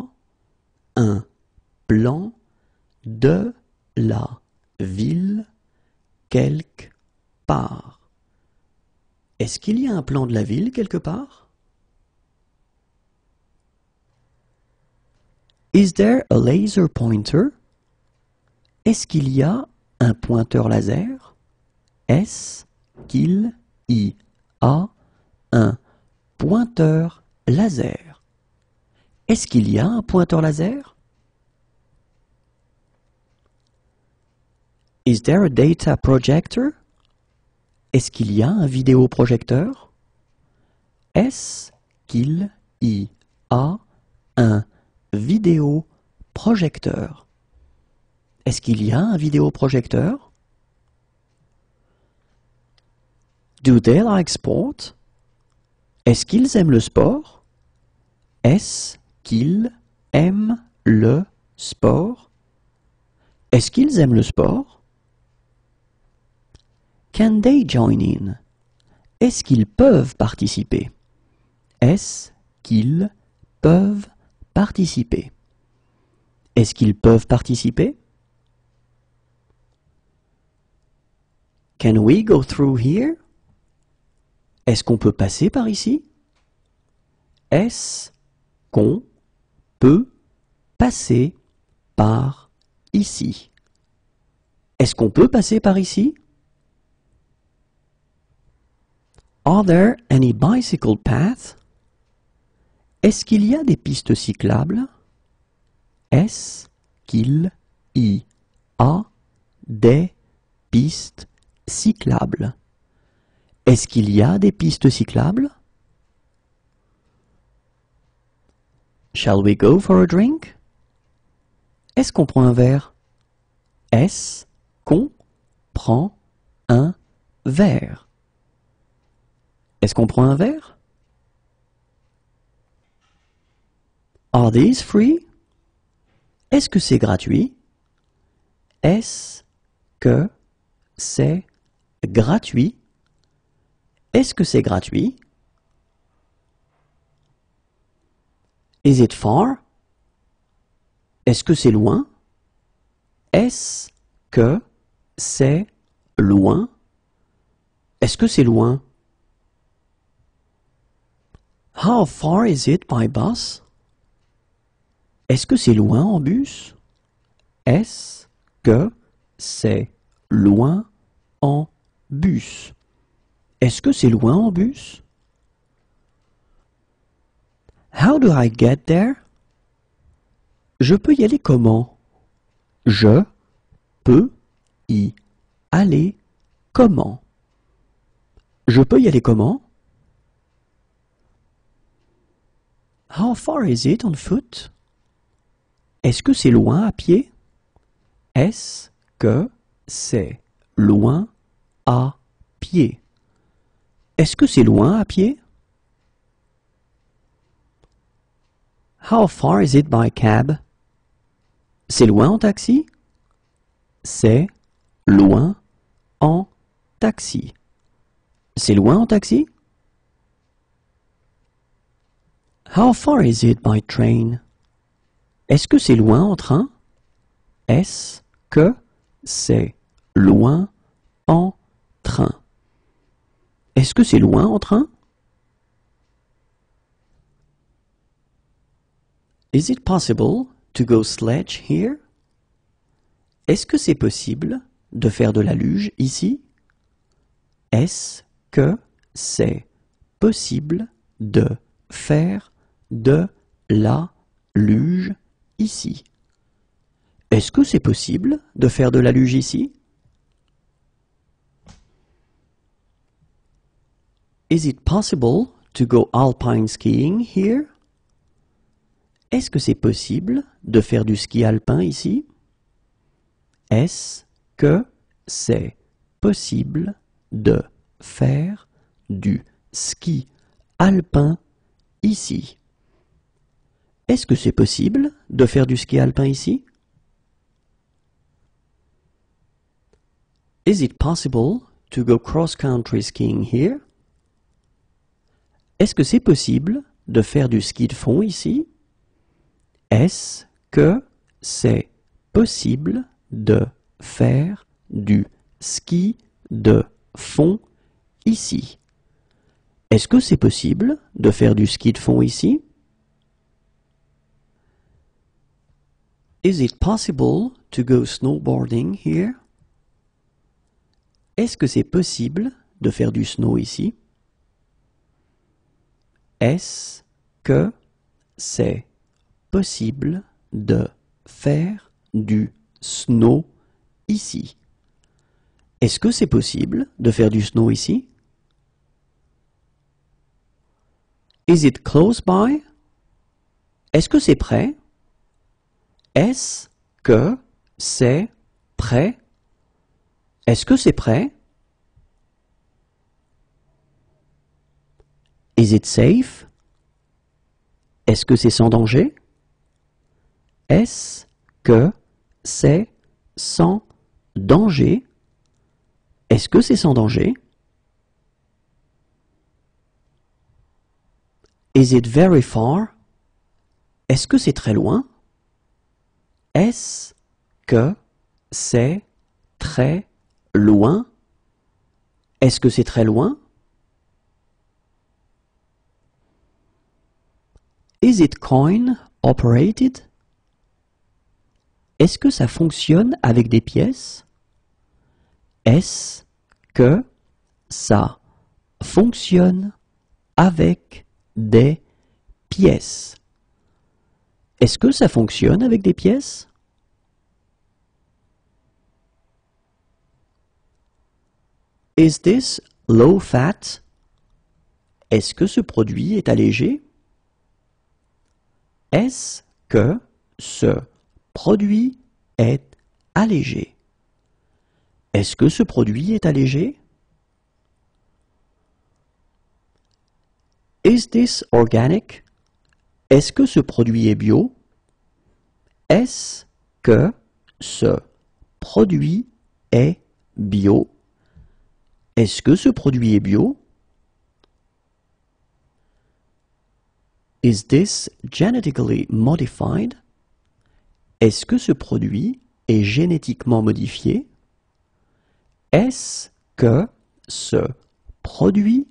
un plan de la ville quelque part? Est-ce qu'il y a un plan de la ville quelque part? Is there a laser pointer? Est-ce qu'il y a un pointeur laser? Est-ce qu'il y a un pointeur laser? Est-ce qu'il y a un pointeur laser? Is there a data projector? Est-ce qu'il y a un vidéoprojecteur? Est-ce qu'il y a un vidéoprojecteur? Est-ce qu'il y a un vidéoprojecteur? Do they like sport? Est-ce qu'ils aiment le sport? Est-ce qu'ils aiment le sport? Est-ce qu'ils aiment le sport? Can they join in? Est-ce qu'ils peuvent participer? Est-ce qu'ils peuvent participer? Est-ce qu'ils peuvent participer? Can we go through here? Est-ce qu'on peut passer par ici? Est-ce qu'on peut passer par ici? Est-ce qu'on peut passer par ici? Are there any bicycle paths? Est-ce qu'il y a des pistes cyclables? Est-ce qu'il y a des pistes cyclables? Est-ce qu'il y a des pistes cyclables? Shall we go for a drink? Est-ce qu'on prend un verre? Est-ce qu'on prend un verre? Est-ce qu'on prend un verre? Are these free? Est-ce que c'est gratuit? Est-ce que c'est gratuit? Est-ce que c'est gratuit? Is it far? Est-ce que c'est loin? Est-ce que c'est loin? Est-ce que c'est loin? How far is it by bus? Est-ce que c'est loin en bus? Est-ce que c'est loin en bus? Est-ce que c'est loin en bus? How do I get there? Je peux y aller comment? Je peux y aller comment? Je peux y aller comment? How far is it on foot? Est-ce que c'est loin à pied? Est-ce que c'est loin à pied? Est-ce que c'est loin à pied? How far is it by cab? C'est loin en taxi? C'est loin en taxi. C'est loin en taxi? How far is it by train? Est-ce que c'est loin en train? Est-ce que c'est loin en train? Est-ce que c'est loin en train? Is it possible to go sledge here? Est-ce que c'est possible de faire de la luge ici? Est-ce que c'est possible de faire de la luge ici? Est-ce que c'est possible de faire de la luge ici? Is it possible to go alpine skiing here? Est-ce que c'est possible de faire du ski alpin ici? Est-ce que c'est possible de faire du ski alpin ici? Est-ce que c'est possible de faire du ski alpin ici? Is it possible to go cross-country skiing here? Est-ce que c'est possible de faire du ski de fond ici? Est-ce que c'est possible de faire du ski de fond ici? Est-ce que c'est possible de faire du ski de fond ici? Is it possible to go snowboarding here? Est-ce que c'est possible de faire du snow ici? Est-ce que c'est possible de faire du snow ici? Est-ce que c'est possible de faire du snow ici? Is it close by? Est-ce que c'est prêt? Est-ce que c'est prêt? Est-ce que c'est prêt? Is it safe? Est-ce que c'est sans danger? Est-ce que c'est sans danger? Est-ce que c'est sans danger? Is it very far? Est-ce que c'est très loin? Est-ce que c'est très loin? Est-ce que c'est très loin? Is it coin operated? Est-ce que ça fonctionne avec des pièces? Est-ce que ça fonctionne avec des pièces? Est-ce que ça fonctionne avec des pièces? Is this low fat? Est-ce que ce produit est allégé? Est-ce que ce produit est allégé? Est-ce que ce produit est allégé? Is this organic? Est-ce que ce produit est bio? Est-ce que ce produit est bio? Est-ce que ce produit est bio? Is this genetically modified? Est-ce que ce produit est génétiquement modifié? Est-ce que ce produit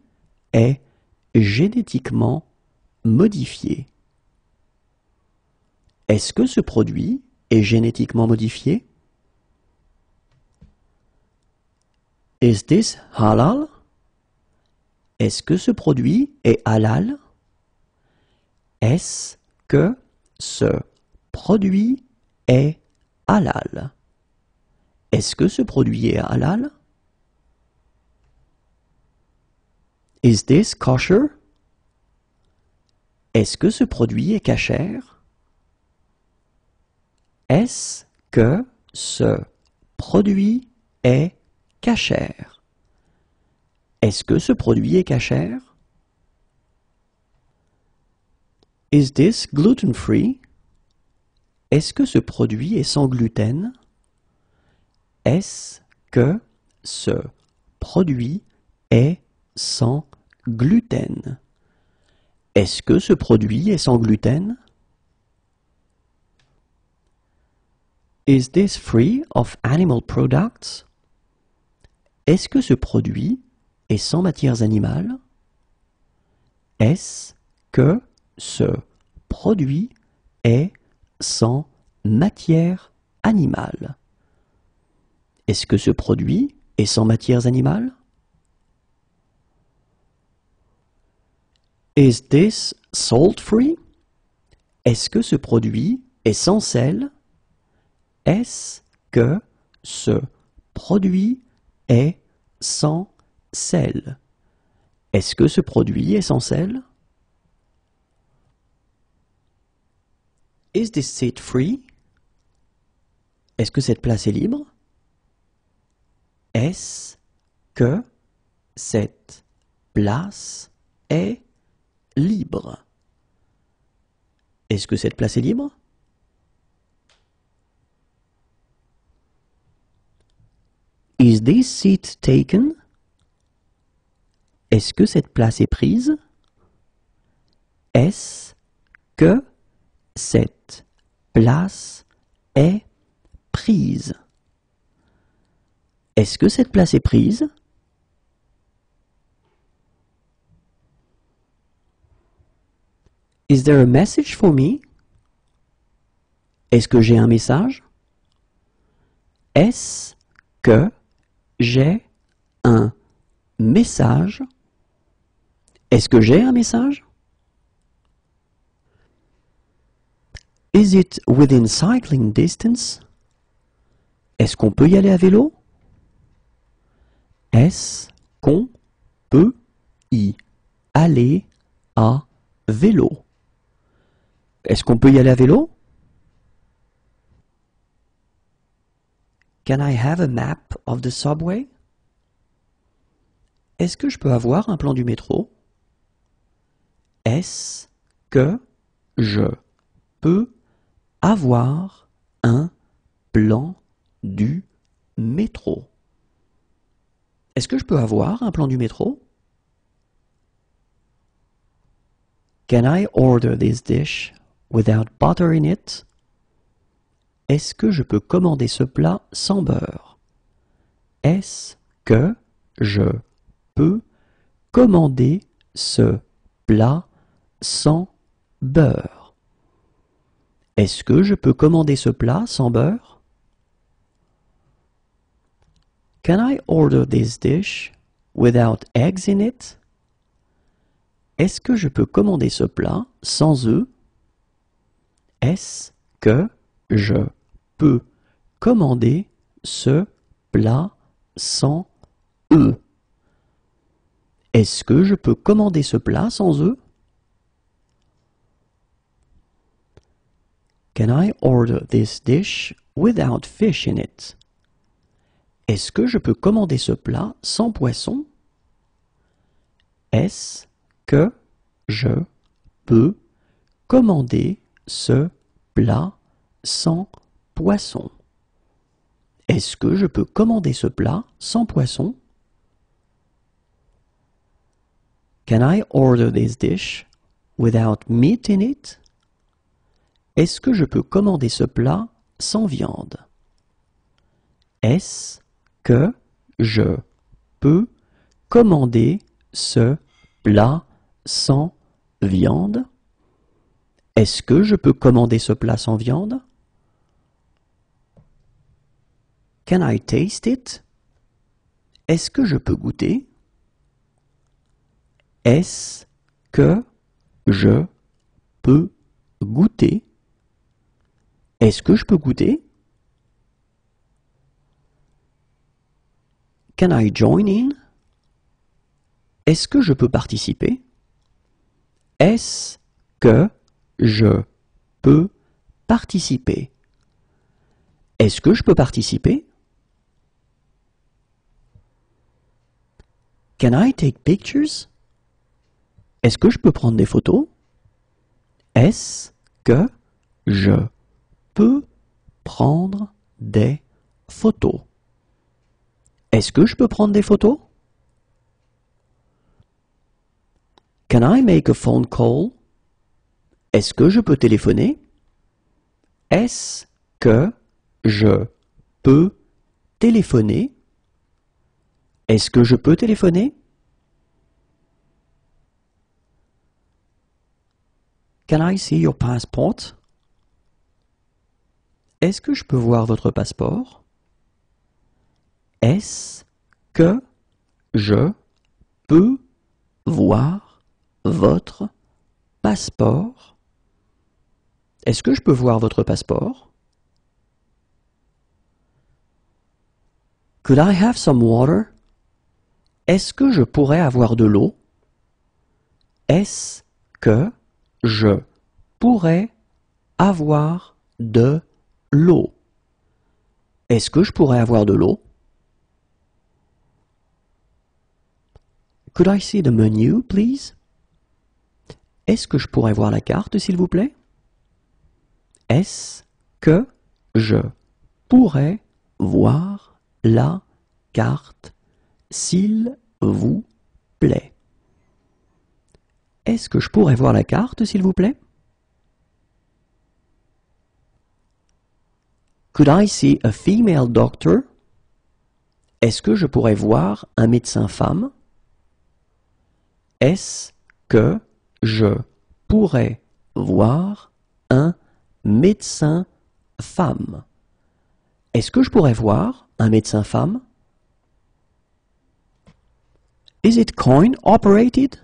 est génétiquement modifié? Est-ce que ce produit est génétiquement modifié? Is this halal? Est-ce que ce produit est halal? Est-ce que ce produit est halal? Est-ce que ce produit est halal? Is this kosher? Est-ce que ce produit est cachère? Est-ce que ce produit est cachère? Est-ce que ce produit est cachère? Is this gluten-free? Est-ce que ce produit est sans gluten? Est-ce que ce produit est sans gluten? Est-ce que ce produit est sans gluten? Is this free of animal products? Est-ce que ce produit est sans matières animales? Est-ce que ce produit est sans matière animale? Est-ce que ce produit est sans matières animales? Is this salt-free? Est-ce que ce produit est sans sel? Est-ce que ce produit est sans sel? Est-ce que ce produit est sans sel? Is this seat free? Est-ce que cette place est libre? Est-ce que cette place est libre? Est-ce que cette place est libre? Is this seat taken? Est-ce que cette place est prise? Est-ce que cette place est prise? Est-ce que cette place est prise? Is there a message for me? Est-ce que j'ai un message? Est-ce que j'ai un message? Est-ce que j'ai un message? Is it within cycling distance? Est-ce qu'on peut y aller à vélo? Est-ce qu'on peut y aller à vélo? Est-ce qu'on peut y aller à vélo? Can I have a map of the subway? Est-ce que je peux avoir un plan du métro? Est-ce que je peux avoir un plan du métro? Est-ce que je peux avoir un plan du métro? Can I order this dish without butter in it? Est-ce que je peux commander ce plat sans beurre? Est-ce que je peux commander ce plat sans beurre? Est-ce que je peux commander ce plat sans beurre? Can I order this dish without eggs in it? Est-ce que je peux commander ce plat sans œufs? Est-ce que je peux commander ce plat sans œufs? Est-ce que je peux commander ce plat sans œufs? Can I order this dish without fish in it? Est-ce que je peux commander ce plat sans poisson? Est-ce que je peux commander ce plat sans poisson? Est-ce que je peux commander ce plat sans poisson? Can I order this dish without meat in it? Est-ce que je peux commander ce plat sans viande? Est-ce que je peux commander ce plat sans viande? Est-ce que je peux commander ce plat sans viande? Can I taste it? Est-ce que je peux goûter? Est-ce que je peux goûter? Est-ce que je peux goûter? Can I join in? Est-ce que je peux participer? Est-ce que je peux participer? Est-ce que je peux participer? Can I take pictures? Est-ce que je peux prendre des photos? Est-ce que je peux prendre des photos? Est-ce que je peux prendre des photos? Can I make a phone call? Est-ce que je peux téléphoner? Est-ce que je peux téléphoner? Est-ce que je peux téléphoner? Can I see your passport? Est-ce que je peux voir votre passeport? Est-ce que je peux voir votre passeport? Est-ce que je peux voir votre passeport? Could I have some water? Est-ce que je pourrais avoir de l'eau? Est-ce que je pourrais avoir de l'eau? Est-ce que je pourrais avoir de l'eau? Could I see the menu, please? Est-ce que je pourrais voir la carte, s'il vous plaît? Est-ce que je pourrais voir la carte, s'il vous plaît. Est-ce que je pourrais voir la carte, s'il vous plaît? Could I see a female doctor? Est-ce que je pourrais voir un médecin femme? Est-ce que je pourrais voir un médecin femme? Est-ce que je pourrais voir un médecin femme? Is it coin operated?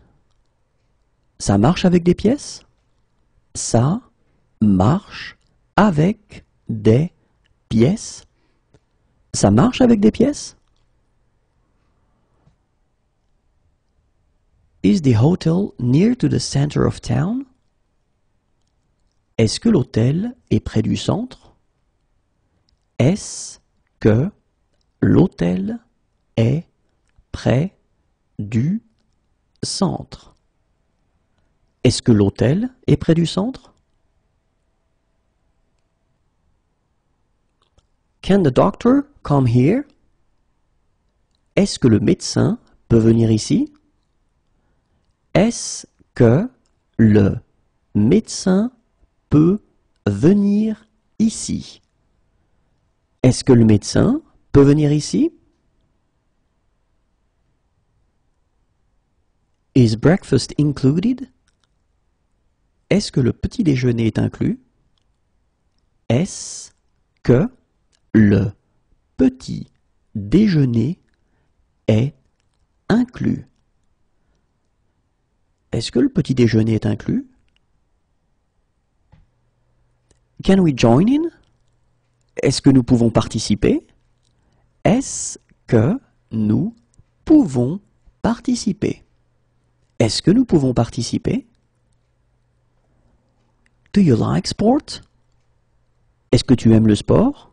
Ça marche avec des pièces? Ça marche avec des pièces? Ça marche avec des pièces? Is the hotel near to the center of town? Est-ce que l'hôtel est près du centre? Est-ce que l'hôtel est près du centre? Est-ce que l'hôtel est près du centre? Can the doctor come here? Est-ce que le médecin peut venir ici? Est-ce que le médecin peut venir ici? Est-ce que le médecin peut venir ici? Is breakfast included? Est-ce que le petit déjeuner est inclus? Est-ce que le petit déjeuner est inclus? Est-ce que le petit déjeuner est inclus? Can we join in? Est-ce que nous pouvons participer? Est-ce que nous pouvons participer? Est-ce que nous pouvons participer? Do you like sport? Est-ce que tu aimes le sport?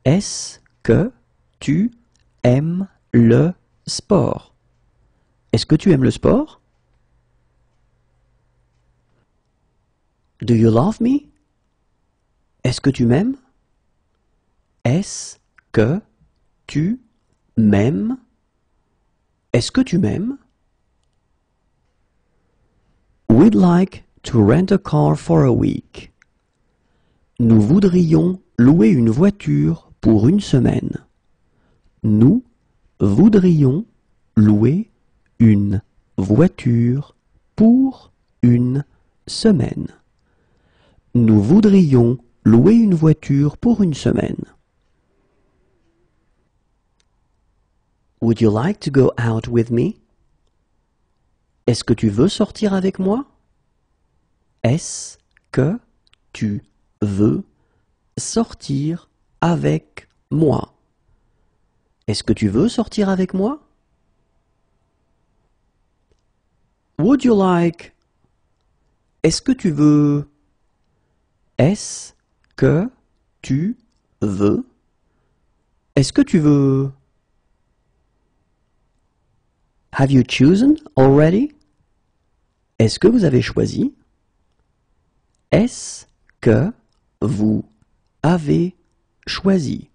Est-ce que tu aimes le sport? Est-ce que tu aimes le sport? Do you love me? Est-ce que tu m'aimes? Est-ce que tu m'aimes? Est-ce que tu m'aimes? We'd like to rent a car for a week. Nous voudrions louer une voiture pour une semaine. Nous voudrions louer une voiture pour une semaine. Nous voudrions louer une voiture pour une semaine. Would you like to go out with me? Est-ce que tu veux sortir avec moi? Est-ce que tu veux sortir avec moi? Est-ce que tu veux sortir avec moi? Would you like? Est-ce que tu veux? Est-ce que tu veux? Est-ce que tu veux? Have you chosen already? Est-ce que vous avez choisi? Est-ce que vous avez choisi?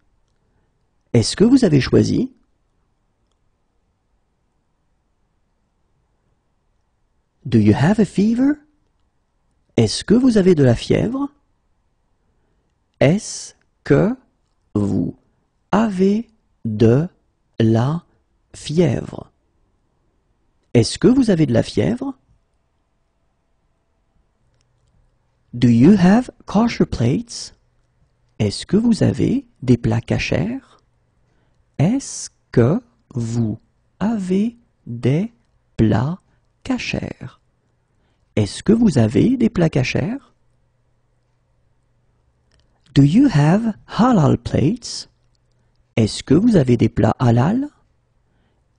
Est-ce que vous avez choisi? Do you have a fever? Est-ce que vous avez de la fièvre? Est-ce que vous avez de la fièvre? Est-ce que vous avez de la fièvre? Do you have kosher plates? Est-ce que vous avez des plats kashers? Est-ce que vous avez des plats kashers? Est-ce que vous avez des plats kashers? Do you have halal plates? Est-ce que vous avez des plats halal?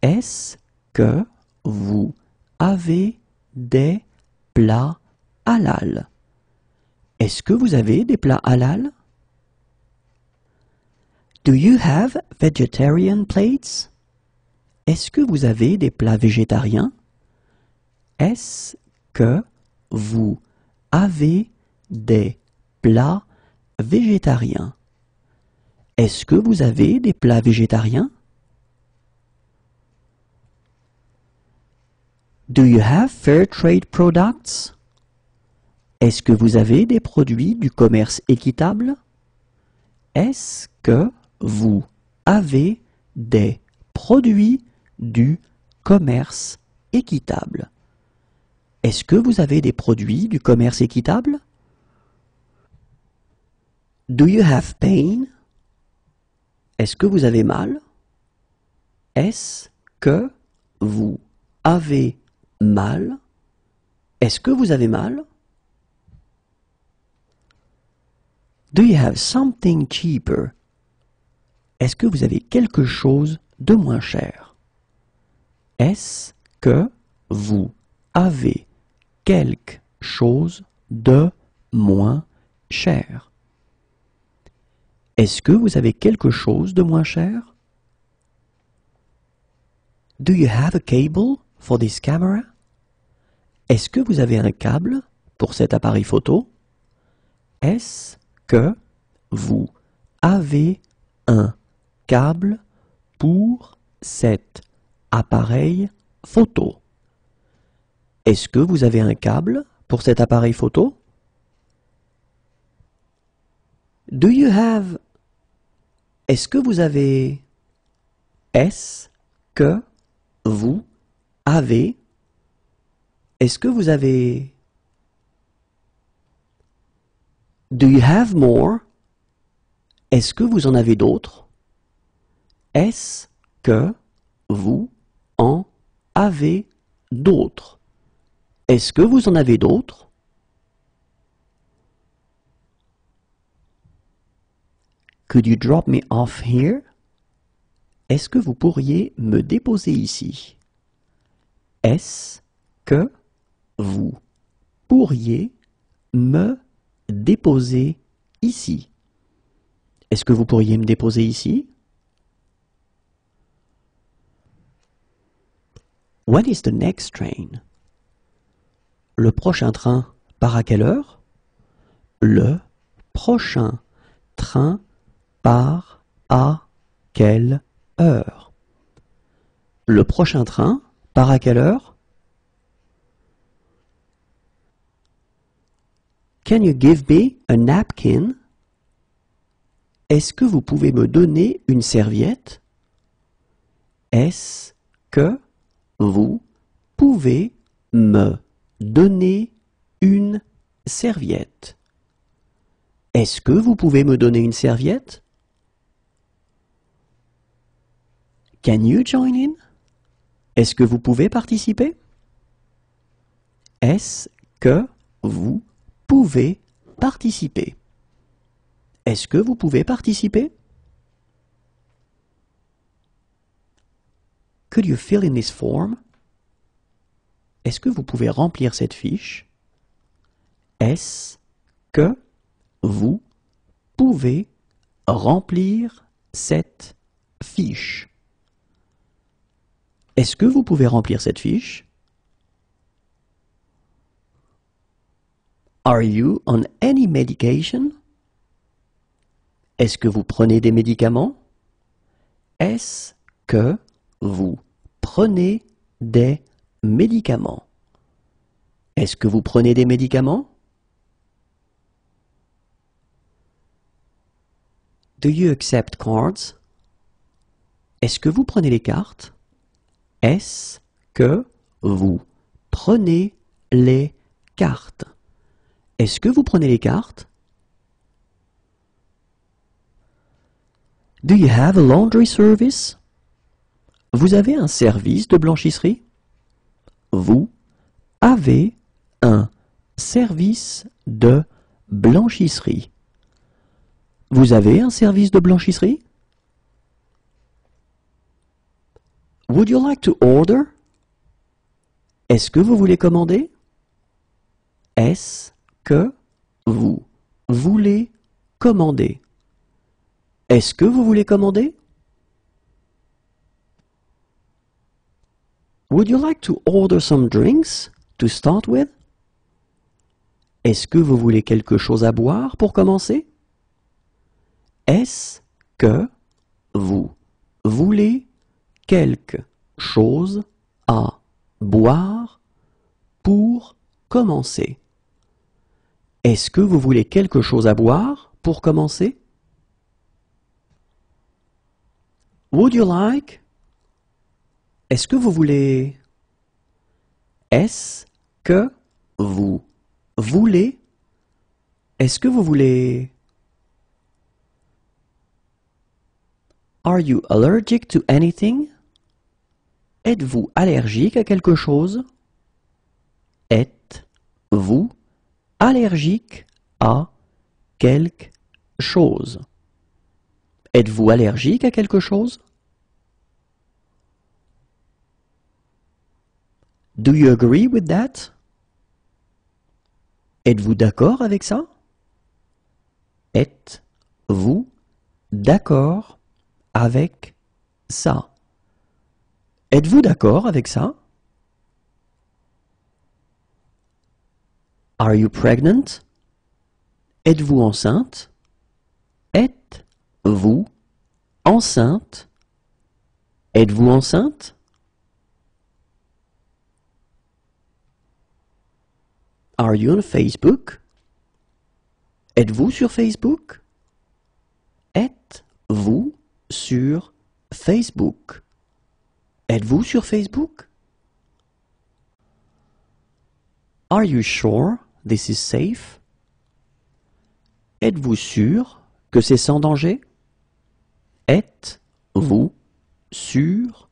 Est-ce que vous avez des plats halal? Est-ce que vous avez des plats halal? Do you have vegetarian plates? Est-ce que vous avez des plats végétariens? Est-ce que vous avez des plats végétariens? Est-ce que vous avez des plats végétariens? Do you have fair trade products? Est-ce que vous avez des produits du commerce équitable? Est-ce que vous avez des produits du commerce équitable? Est-ce que vous avez des produits du commerce équitable? Do you have pain? Est-ce que vous avez mal? Est-ce que vous avez mal? Est-ce que vous avez mal? Do you have something cheaper? Est-ce que vous avez quelque chose de moins cher? Est-ce que vous avez quelque chose de moins cher? Est-ce que vous avez quelque chose de moins cher? Do you have a cable for this camera? Est-ce que vous avez un câble pour cet appareil photo? Est-ce que vous avez un câble pour cet appareil photo? Est-ce que vous avez un câble pour cet appareil photo? Do you have... Est-ce que vous avez... Est-ce que vous avez... Est-ce que vous avez... Do you have more? Est-ce que vous en avez d'autres? Est-ce que vous en avez d'autres? Est-ce que vous en avez d'autres? Could you drop me off here? Est-ce que vous pourriez me déposer ici? Est-ce que vous pourriez me déposer ici? Est-ce que vous pourriez me déposer ici? When is the next train? Le prochain train part à quelle heure? Le prochain train part à quelle heure? Le prochain train part à quelle heure? Can you give me a napkin? Est-ce que vous pouvez me donner une serviette? Est-ce que vous pouvez me donner une serviette? Est-ce que vous pouvez me donner une serviette? Can you join in? Est-ce que vous pouvez participer? Est-ce que vous pouvez participer? Est-ce que vous pouvez participer? Could you fill in this form? Est-ce que vous pouvez remplir cette fiche? Est-ce que vous pouvez remplir cette fiche? Est-ce que vous pouvez remplir cette fiche? Are you on any medication? Est-ce que vous prenez des médicaments? Est-ce que vous prenez des médicaments? Est-ce que vous prenez des médicaments? Do you accept cards? Est-ce que vous prenez les cartes? Est-ce que vous prenez les cartes? Est-ce que vous prenez les cartes? Do you have a laundry service? Vous avez un service de blanchisserie? Vous avez un service de blanchisserie. Vous avez un service de blanchisserie? Would you like to order? Est-ce que vous voulez commander? Est-ce que vous voulez commander? Est-ce que vous voulez commander? Would you like to order some drinks to start with? Est-ce que vous voulez quelque chose à boire pour commencer? Est-ce que vous voulez quelque chose à boire pour commencer. Est-ce que vous voulez quelque chose à boire pour commencer? Would you like? Est-ce que vous voulez? Est-ce que vous voulez? Est-ce que vous voulez? Are you allergic to anything? Êtes-vous allergique à quelque chose? Êtes-vous allergique à quelque chose? Êtes-vous allergique à quelque chose? Do you agree with that? Êtes-vous d'accord avec ça? Êtes-vous d'accord avec ça? Êtes-vous d'accord avec ça? Are you pregnant? Êtes-vous enceinte? Êtes-vous enceinte? Êtes-vous enceinte? Are you on Facebook? Êtes-vous sur Facebook? Êtes-vous sur Facebook? Êtes-vous sur Facebook? Are you sure this is safe? Êtes-vous sûr que c'est sans danger? Êtes-vous sûr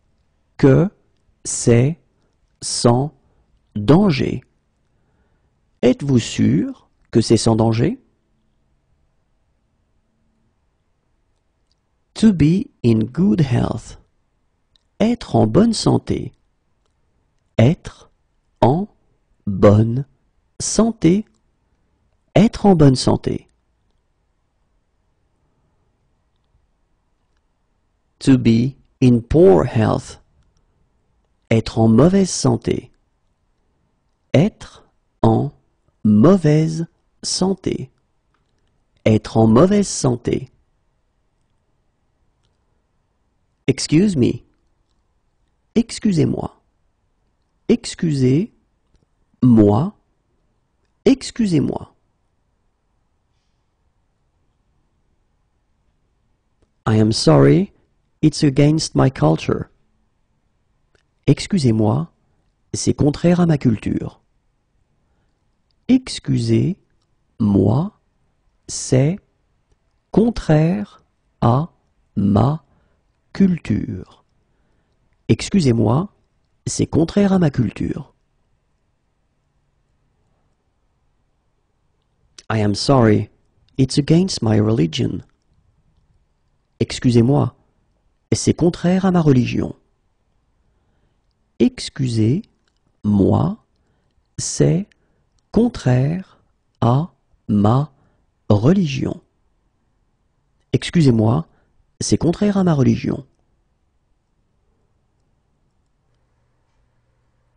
que c'est sans danger? Êtes-vous sûr que c'est sans danger? To be in good health. Être en bonne santé. Être en bonne santé. Être en bonne santé. To be in poor health. Être en mauvaise santé. Être en mauvaise santé. Être en mauvaise santé. Excuse me. Excusez-moi. Excusez-moi. Excusez-moi. I am sorry, it's against my culture. Excusez-moi, c'est contraire à ma culture. Excusez-moi, c'est contraire à ma culture. Excusez-moi, c'est contraire à ma culture. I am sorry, it's against my religion. Excusez-moi, c'est contraire à ma religion. Excusez-moi, c'est contraire à ma religion. Excusez-moi, c'est contraire à ma religion.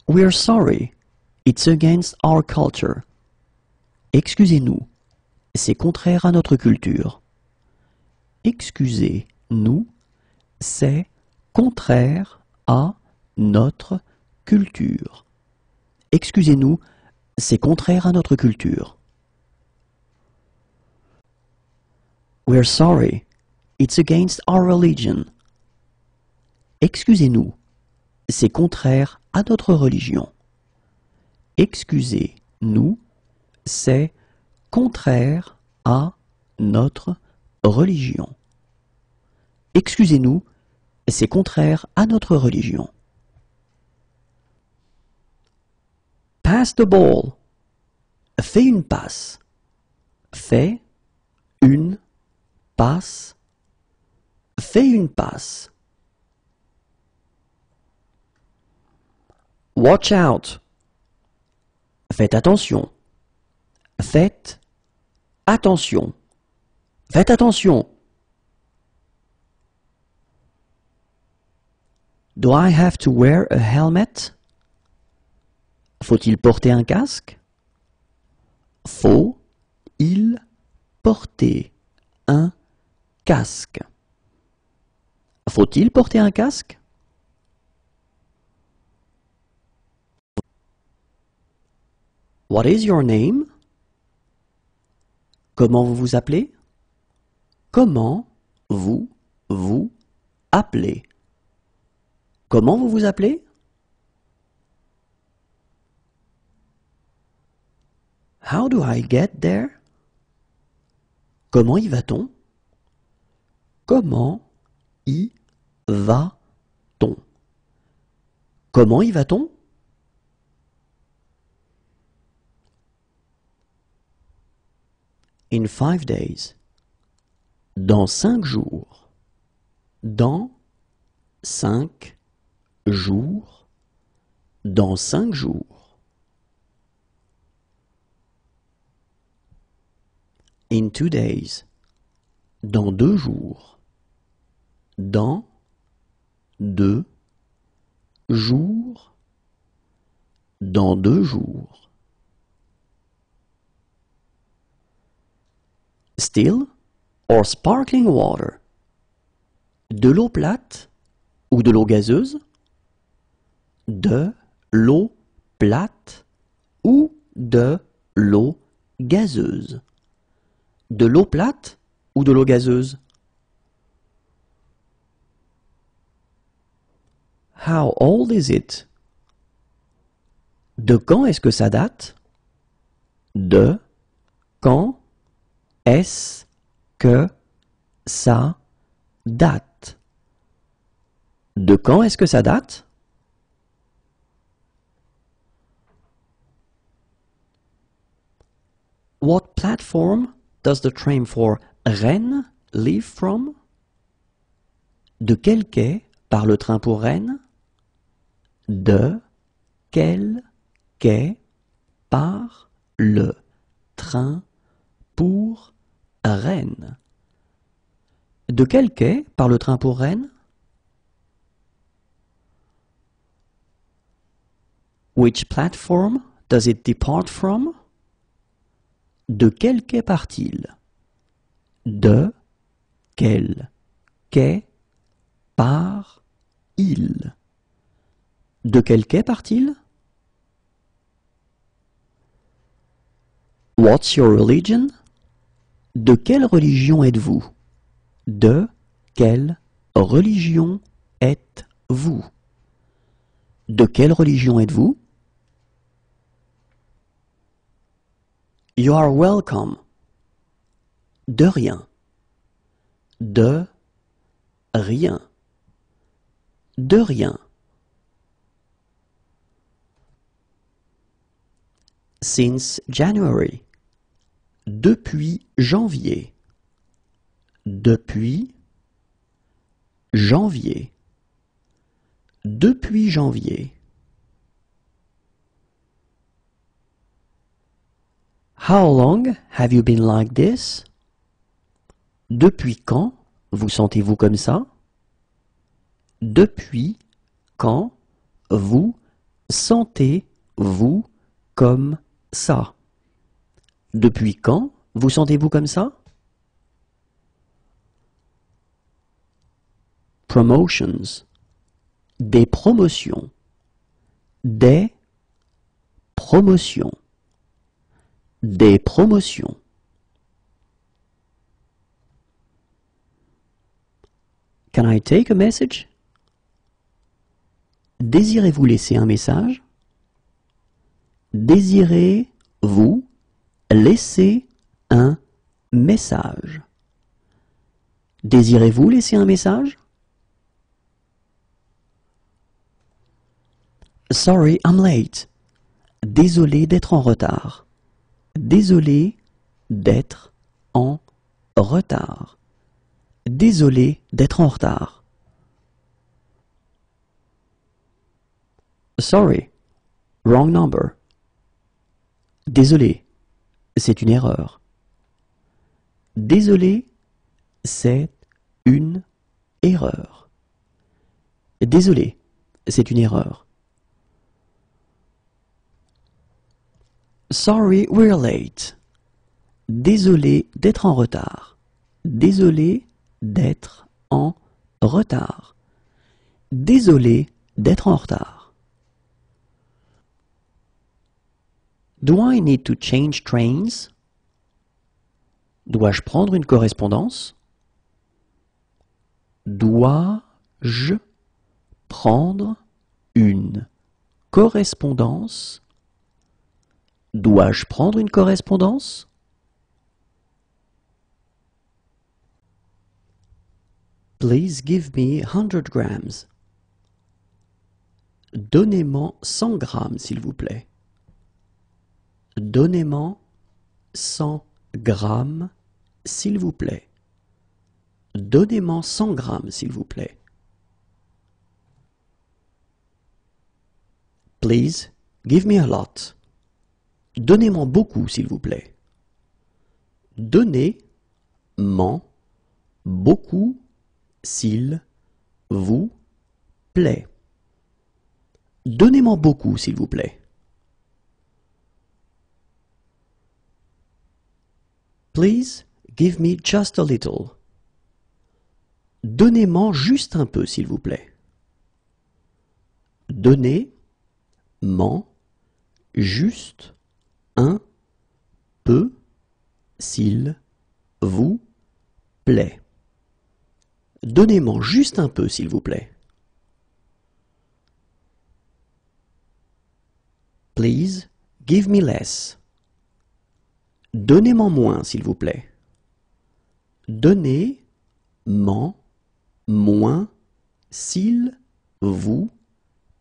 We're sorry, it's against our culture. Excusez-nous, c'est contraire à notre culture. Excusez-nous, c'est contraire à notre culture. Excusez-nous, c'est contraire à notre culture. We're sorry, it's against our religion. Excusez-nous, c'est contraire à notre religion. Excusez-nous, c'est contraire à notre religion. Excusez-nous, c'est contraire à notre religion. Pass the ball. Fais une passe. Fais une passe. Fais une passe. Watch out. Faites attention. Faites attention. Faites attention. Do I have to wear a helmet? Faut-il porter un casque? Faut-il porter un casque? Faut-il porter un casque? What is your name? Comment vous vous appelez? Comment vous vous appelez? Comment vous vous appelez? How do I get there? Comment y va-t-on? Comment y va-t-on? Comment y va-t-on? In 5 days. Dans 5 jours. Dans 5 jours. Dans 5 jours. In 2 days. Dans 2 jours. Dans 2 jours. Dans 2 jours. Still or sparkling water? De l'eau plate ou de l'eau gazeuse? De l'eau plate ou de l'eau gazeuse? De l'eau plate ou de l'eau gazeuse? How old is it? De quand est-ce que ça date? De quand est-ce que ça date? De quand est-ce que ça date? What platform does the train for Rennes leave from? De quel quai part le train pour Rennes? De quel quai part le train pour Rennes? De quel quai part le train pour Rennes? Which platform does it depart from? De quel quai part-il? De quel quai part-il? De quel quai part-il? What's your religion? De quelle religion êtes-vous? De quelle religion êtes-vous? De quelle religion êtes-vous? You are welcome. De rien. De rien. De rien. Since January. Depuis janvier. Depuis janvier. Depuis janvier. How long have you been like this? Depuis quand vous sentez-vous comme ça? Depuis quand vous sentez-vous comme ça? Depuis quand vous sentez-vous comme ça? Promotions. Des promotions. Des promotions. Des promotions. Can I take a message? Désirez-vous laisser un message? Désirez-vous laisser un message? Désirez-vous laisser un message? Sorry, I'm late. Désolé d'être en retard. Désolé d'être en retard. Désolé d'être en retard. Sorry, wrong number. Désolé, c'est une erreur. Désolé, c'est une erreur. Désolé, c'est une erreur. Sorry, we're late. Désolé d'être en retard. Désolé d'être en retard. Désolé d'être en retard. Do I need to change trains? Dois-je prendre une correspondance? Dois-je prendre une correspondance? Dois-je prendre une correspondance? Please give me 100 grams. Donnez-moi 100 grammes, s'il vous plaît. Donnez-moi 100 grammes, s'il vous plaît. Donnez-moi 100 grammes, s'il vous plaît. Please give me a lot. Donnez-moi beaucoup, s'il vous plaît. Donnez-moi beaucoup, s'il vous plaît. Donnez-moi beaucoup, s'il vous plaît. Please give me just a little. Donnez-moi juste un peu, s'il vous plaît. Donnez-moi juste un peu, s'il vous plaît. Donnez-moi juste un peu, s'il vous plaît. Please give me less. Donnez-moi moins, s'il vous plaît. Donnez-moi moins, s'il vous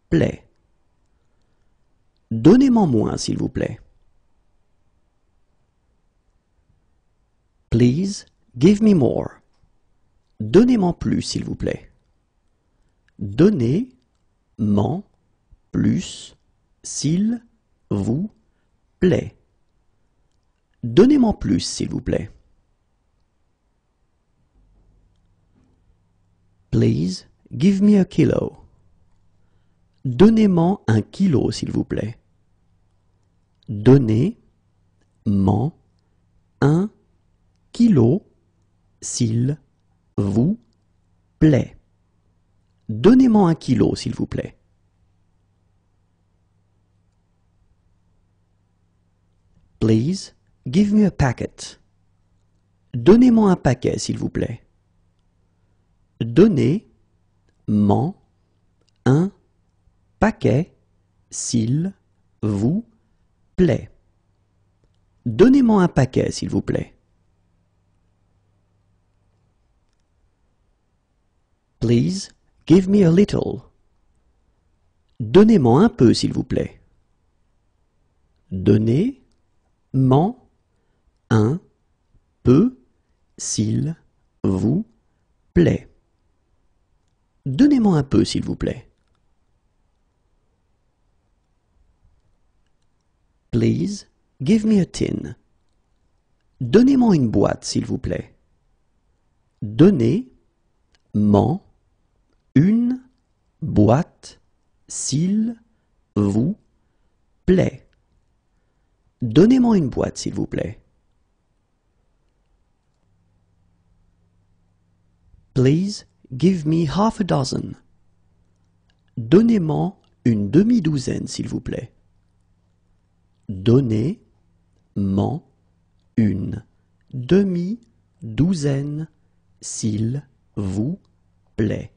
plaît. Donnez-moi moins, s'il vous plaît. Please give me more. Donnez-moi plus, s'il vous plaît. Donnez-moi plus, s'il vous plaît. Donnez-moi plus, s'il vous plaît. Please give me a kilo. Donnez-moi un kilo, s'il vous plaît. Donnez-moi un kilo, s'il vous plaît. Donnez-moi un kilo, s'il vous plaît. Please give me a packet. Donnez-moi un paquet, s'il vous plaît. Donnez-moi un paquet, s'il vous plaît. Donnez-moi un paquet, s'il vous plaît. Please give me a little. Donnez-moi un peu, s'il vous plaît. Donnez-moi un peu, s'il vous plaît. Donnez-moi un peu, s'il vous plaît. Please give me a tin. Donnez-moi une boîte, s'il vous plaît. Donnez-moi une boîte, s'il vous plaît. Donnez-moi une boîte, s'il vous plaît. Please give me half a dozen. Donnez-moi une demi-douzaine, s'il vous plaît. Donnez-moi une demi-douzaine, s'il vous plaît.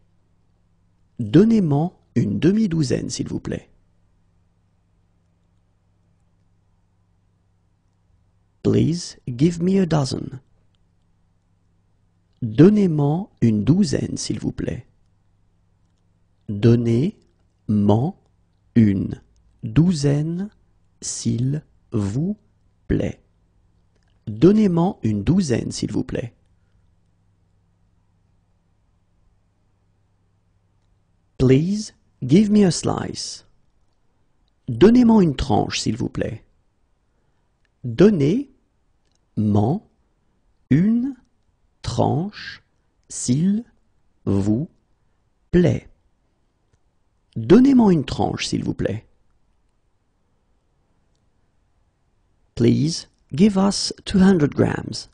Donnez-moi une demi-douzaine, s'il vous plaît. Please give me a dozen. Donnez-moi une douzaine, s'il vous plaît. Donnez-moi une douzaine, s'il vous plaît. Donnez-moi une douzaine, s'il vous plaît. Please give me a slice. Donnez-moi une tranche, s'il vous plaît. Donnez-moi une tranche, s'il vous plaît. Donnez-moi une tranche, s'il vous plaît. Please give us 200 grams.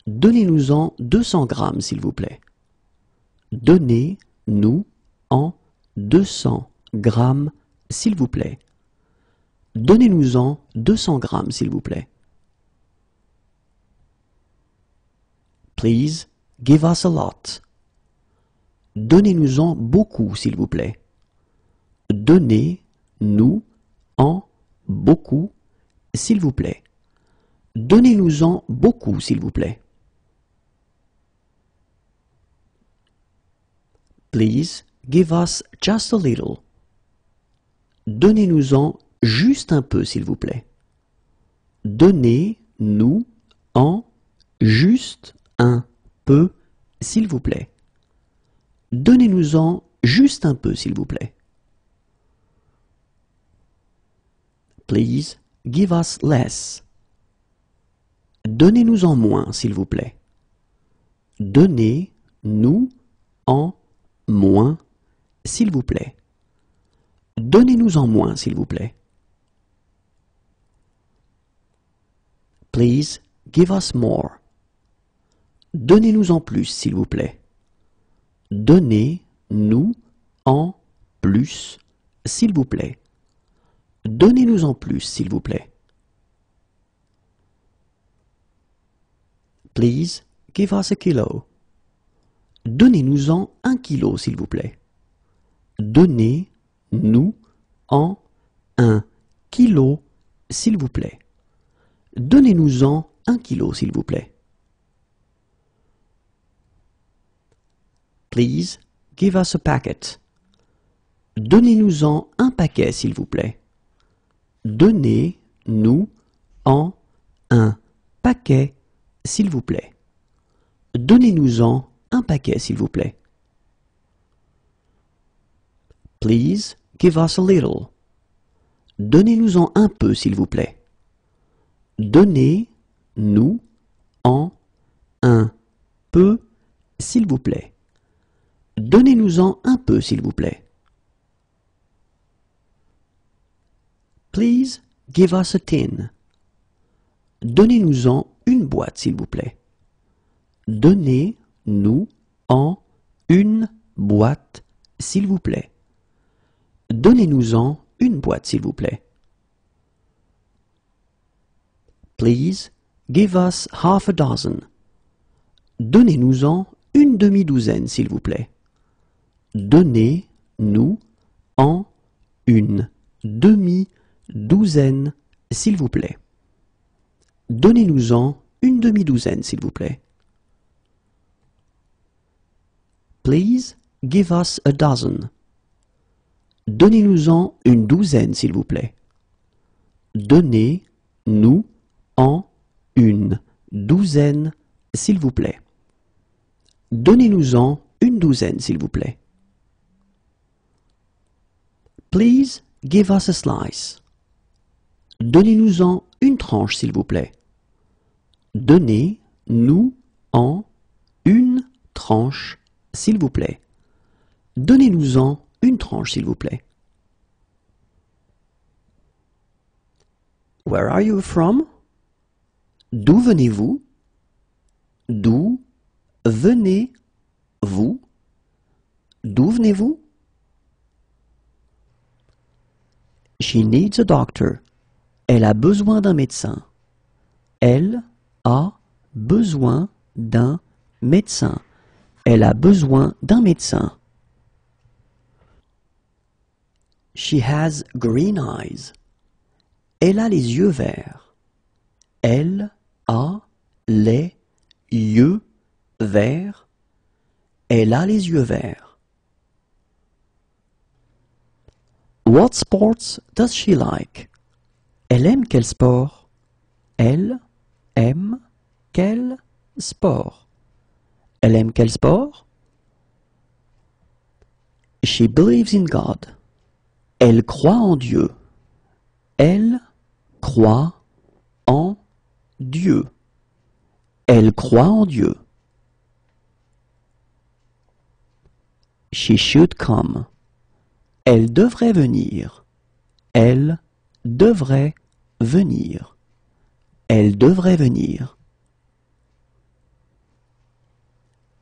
Donnez-nous-en 200 grammes, s'il vous plaît. Donnez-nous en 200 grammes, s'il vous plaît. Donnez-nous-en 200 grammes, s'il vous plaît. Please give us a lot. Donnez-nous-en beaucoup, s'il vous plaît. Donnez-nous-en beaucoup, s'il vous plaît. Donnez-nous-en beaucoup, s'il vous plaît. Please give us just a little. Donnez-nous-en juste un peu, s'il vous plaît. Donnez-nous-en juste un peu, s'il vous plaît. Donnez-nous-en juste un peu, s'il vous plaît. Please give us less. Donnez-nous-en moins, s'il vous plaît. Donnez-nous-en moins, s'il vous plaît. Donnez-nous-en moins, s'il vous plaît. Please give us more. Donnez-nous-en plus, s'il vous plaît. Donnez-nous-en plus, s'il vous plaît. Donnez-nous-en plus, s'il vous plaît. Please give us a kilo. Donnez-nous-en 1 kilo, s'il vous plaît. Donnez-nous-en 1 kilo, s'il vous plaît. Donnez-nous-en 1 kilo, s'il vous plaît. Please give us a packet. Donnez-nous-en un paquet, s'il vous plaît. Donnez-nous-en un paquet, s'il vous plaît. Donnez-nous-en un paquet, s'il vous plaît. Please give us a little. Donnez-nous-en un peu, s'il vous plaît. Donnez-nous-en un peu, s'il vous plaît. Donnez-nous-en un peu, s'il vous plaît. Please give us a tin. Donnez-nous-en une boîte, s'il vous plaît. Donnez-nous-en une boîte, s'il vous plaît. Donnez-nous-en une boîte, s'il vous plaît. Please give us half a dozen. Donnez-nous-en une demi-douzaine, s'il vous plaît. Donnez-nous-en une demi-douzaine, s'il vous plaît. Donnez-nous-en une demi-douzaine, s'il vous plaît. Please give us a dozen. Donnez-nous-en une douzaine, s'il vous plaît. Donnez-nous-en une douzaine, s'il vous plaît. Donnez-nous-en une douzaine, s'il vous plaît. Please give us a slice. Donnez-nous-en une tranche, s'il vous plaît. Donnez-nous-en une tranche, s'il vous plaît. Donnez-nous-en une tranche, s'il vous plaît. Where are you from? D'où venez-vous? D'où venez-vous? D'où venez-vous? She needs a doctor. Elle a besoin d'un médecin. Elle a besoin d'un médecin. Elle a besoin d'un médecin. She has green eyes. Elle a les yeux verts. Elle a les yeux verts. Elle a les yeux verts. What sports does she like? Elle aime quel sport? Elle aime quel sport? Elle aime quel sport? She believes in God. Elle croit en Dieu. Elle croit en Dieu. Elle croit en Dieu. She should come. Elle devrait venir. Elle devrait venir. Elle devrait venir.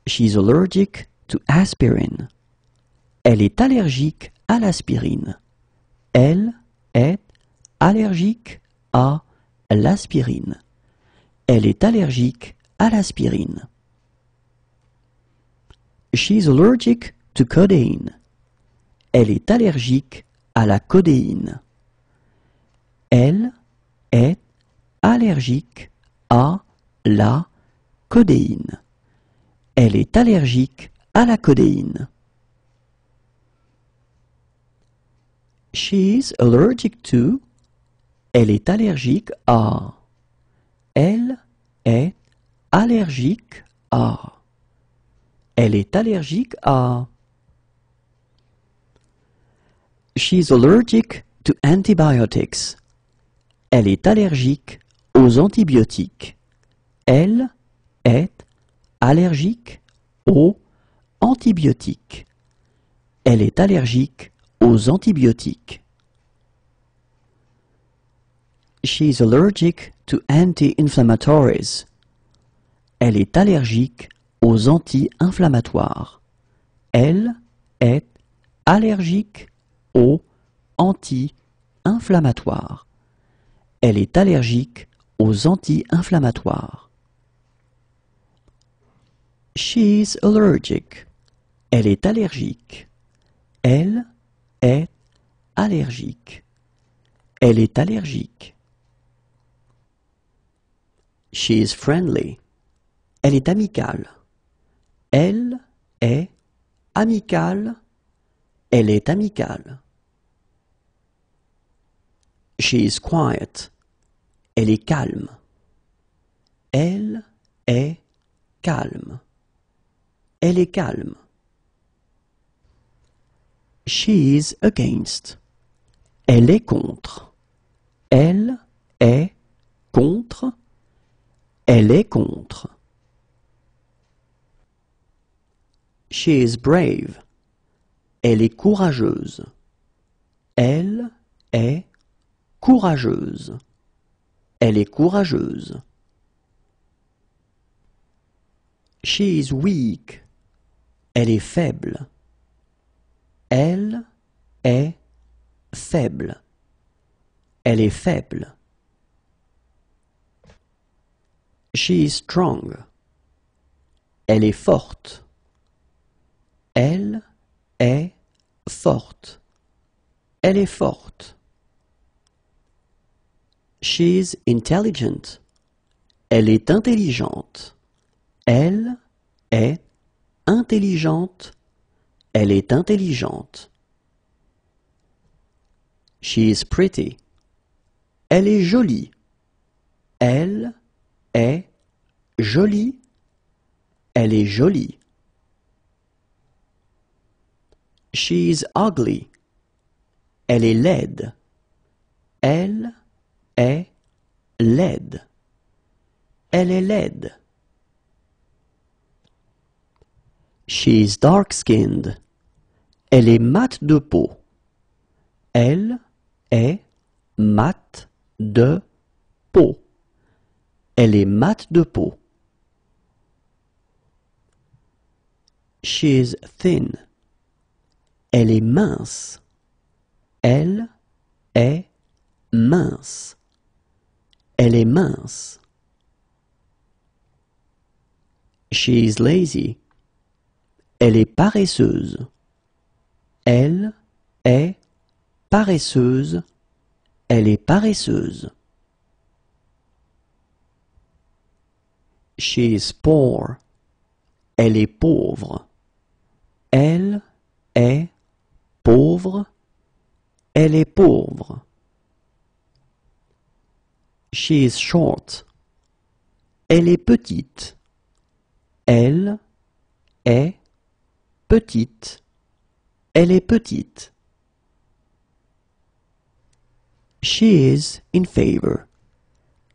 She's allergic to aspirin. Elle est allergique à l'aspirine. Elle est allergique à l'aspirine. Elle est allergique à l'aspirine. She's allergic to codeine. Elle est allergique à la codéine. Elle est allergique à la codéine. Elle est allergique à la codéine. She's allergic to. Elle est allergique à. Elle est allergique à. Elle est allergique à. She's allergic to antibiotics. Elle est allergique aux antibiotiques. Elle est allergique aux antibiotiques. Elle est allergique aux antibiotiques. She's allergic to anti-inflammatories. Elle est allergique aux anti-inflammatoires. Elle est allergique aux anti-inflammatoires. Elle est allergique aux anti-inflammatoires. She's allergic. Elle est allergique. Elle est allergique. Elle est allergique. She's friendly. Elle est amicale. Elle est amicale. Elle est amicale. She's quiet. Elle est calme. Elle est calme. Elle est calme. She's against. Elle est contre. Elle est contre. Elle est contre. She is brave. Elle est courageuse. Elle est courageuse. Elle est courageuse. She is weak. Elle est faible. Elle est faible. Elle est faible. She is strong. Elle est forte. Elle est forte. Elle est forte. She's intelligent. Elle est intelligente. Elle est intelligente. Elle est intelligente. She is pretty. Elle est jolie. Elle est jolie. Elle est jolie. She's ugly. Elle est laide. Elle est laide. Elle est laide. She's dark-skinned. Elle est mate de peau. Elle est mate de peau. Elle est mate de peau. She's thin. Elle est mince. Elle est mince. Elle est mince. She's lazy. Elle est paresseuse. Elle est paresseuse. Elle est paresseuse. She is poor. Elle est pauvre. Elle est pauvre. Elle est pauvre. She is short. Elle est petite. Elle est petite. Elle est petite. She is in favor.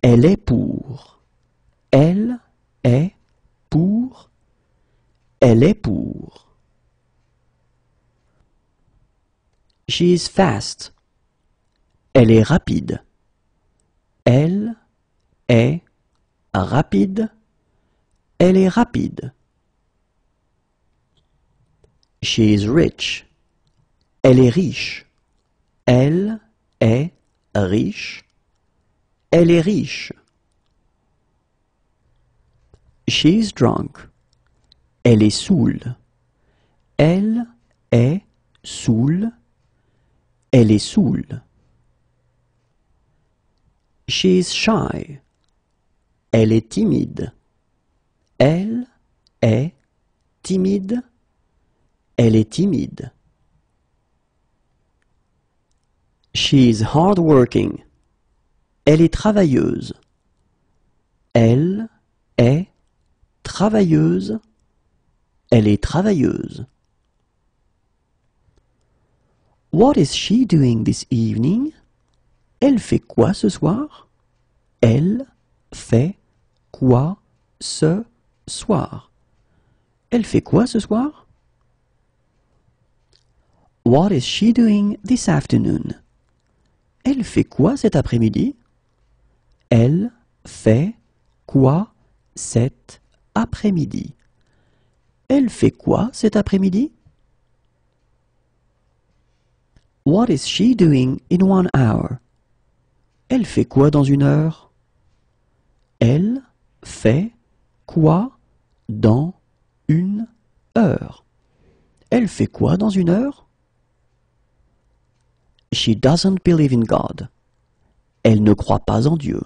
Elle est pour. Elle est pour. Elle est pour. She is fast. Elle est rapide. Elle est rapide. Elle est rapide. She is rich. Elle est riche. Elle est riche. Elle est riche. She's drunk. Elle est saoule. Elle est saoule. Elle est saoule. She's shy. Elle est timide. Elle est timide. Elle est timide. She's hardworking. Elle est travailleuse. Elle est travailleuse. Elle est travailleuse. What is she doing this evening? Elle fait quoi ce soir? Elle fait quoi ce soir? Elle fait quoi ce soir? What is she doing this afternoon? Elle fait quoi cet après-midi? Elle fait quoi cet après-midi? Elle fait quoi cet après-midi? What is she doing in 1 hour? Elle fait quoi dans 1 heure? Elle fait quoi dans 1 heure? Elle fait quoi dans 1 heure? She doesn't believe in God. Elle ne croit pas en Dieu.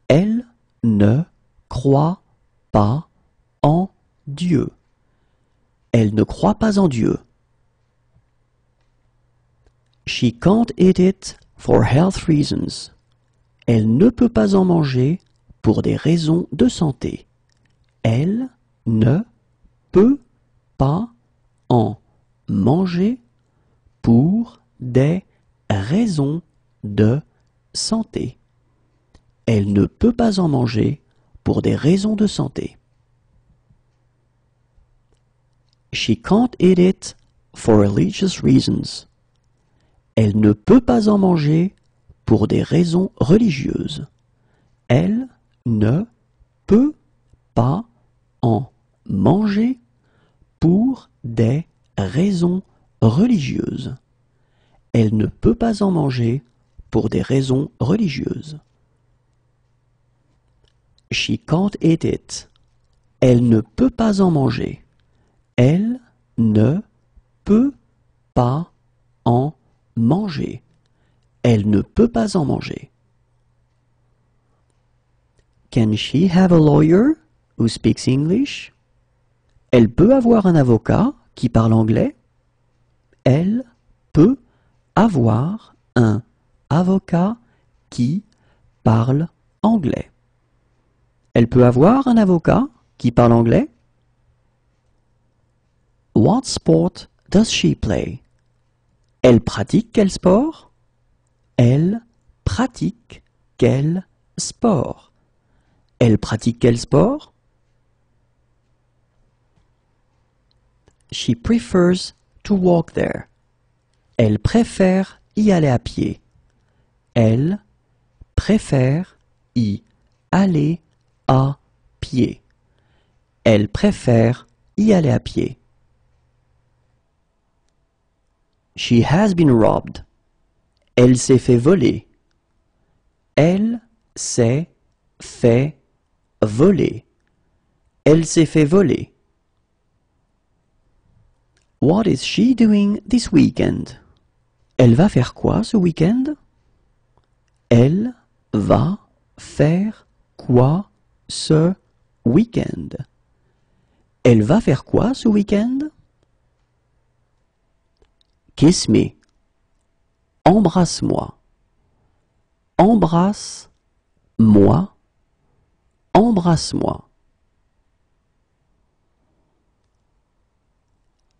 Elle ne croit pas en Dieu. Elle ne croit pas en Dieu. She can't eat it for health reasons. Elle ne peut pas en manger pour des raisons de santé. Elle ne peut pas en manger pour des raisons de santé. Elle ne peut pas en manger pour des raisons de santé. She can't eat it for religious reasons. Elle ne peut pas en manger pour des raisons religieuses. Elle ne peut pas en manger pour des raisons religieuses. Elle ne peut pas en manger pour des raisons religieuses. She can't eat it. Elle ne peut pas en manger. Elle ne peut pas en manger. Elle ne peut pas en manger. Can she have a lawyer who speaks English? Elle peut avoir un avocat qui parle anglais? Elle peut avoir un avocat qui parle anglais. Elle peut avoir un avocat qui parle anglais? What sport does she play? Elle pratique quel sport? Elle pratique quel sport? Elle pratique quel sport? She prefers to walk there. Elle préfère y aller à pied. Elle préfère y aller à pied. Elle préfère y aller à pied. She has been robbed. Elle s'est fait voler. Elle s'est fait voler. Elle s'est fait voler. What is she doing this weekend? Elle va faire quoi ce week-end? Elle va faire quoi ce week-end? Elle va faire quoi ce week-end? Kiss me. Embrasse-moi. Embrasse-moi. Embrasse-moi.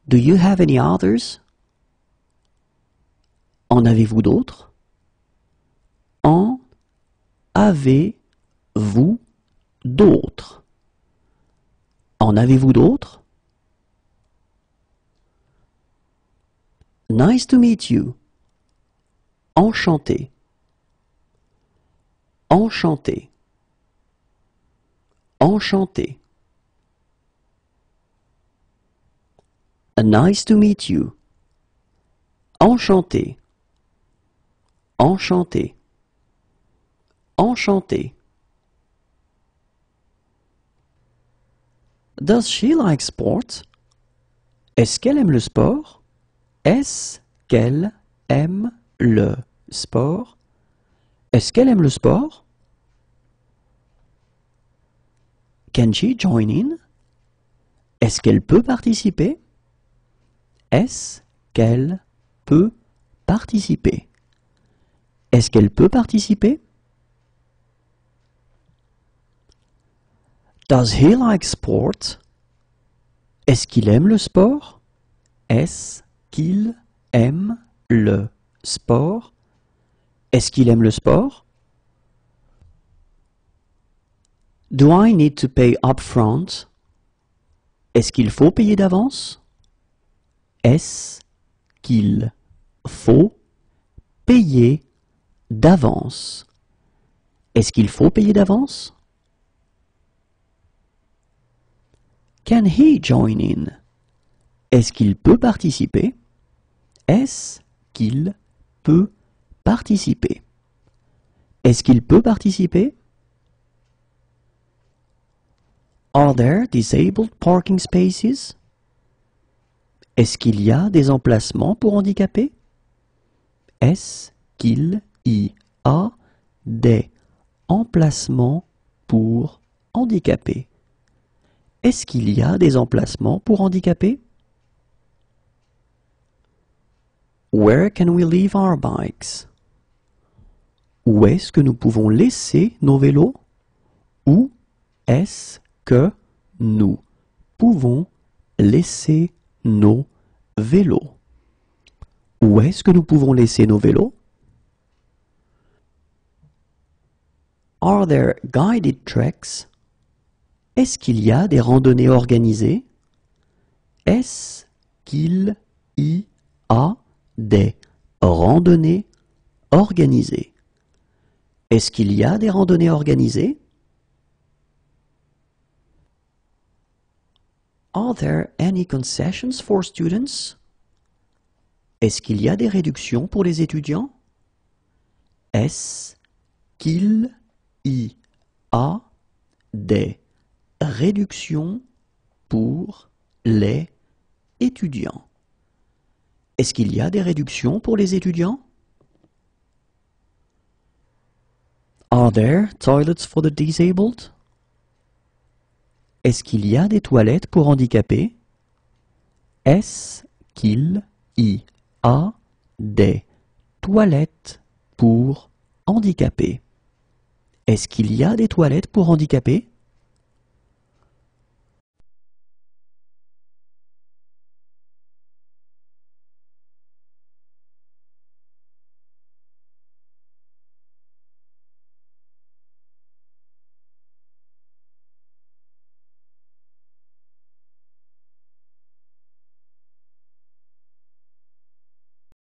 Do you have any others? En avez-vous d'autres? En avez-vous d'autres? En avez-vous d'autres? Nice to meet you. Enchanté. Enchanté. Enchanté. Nice to meet you. Enchanté. Enchanté. Enchanté. Does she like sport? Est-ce qu'elle aime le sport? Est-ce qu'elle aime le sport? Est-ce qu'elle aime le sport? Can she join in? Est-ce qu'elle peut participer? Est-ce qu'elle peut participer? Est-ce qu'elle peut participer? Does he like sport? Est-ce qu'il aime le sport? Est-ce qu'il aime le sport? Est-ce qu'il aime le sport? Do I need to pay upfront? Est-ce qu'il faut payer d'avance? Est-ce qu'il faut payer d'avance? Est-ce qu'il faut payer d'avance? Can he join in? Est-ce qu'il peut participer? Est-ce qu'il peut participer? Est-ce qu'il peut participer? Are there disabled parking spaces? Est-ce qu'il y a des emplacements pour handicapés? Est-ce qu'il y a des emplacements pour handicapés? Est-ce qu'il y a des emplacements pour handicapés? Where can we leave our bikes? Où est-ce que nous pouvons laisser nos vélos? Où est-ce que nous pouvons laisser nos vélos? Où est-ce que nous pouvons laisser nos vélos? Are there guided treks? Est-ce qu'il y a des randonnées organisées? Est-ce qu'il y a des randonnées organisées? Est-ce qu'il y a des randonnées organisées? Are there any concessions for students? Est-ce qu'il y a des réductions pour les étudiants? Est-ce qu'il y a des réductions pour les étudiants? Est-ce qu'il y a des réductions pour les étudiants? Are there toilets for the disabled? Est-ce qu'il y a des toilettes pour handicapés? Est-ce qu'il y a des toilettes pour handicapés? Est-ce qu'il y a des toilettes pour handicapés?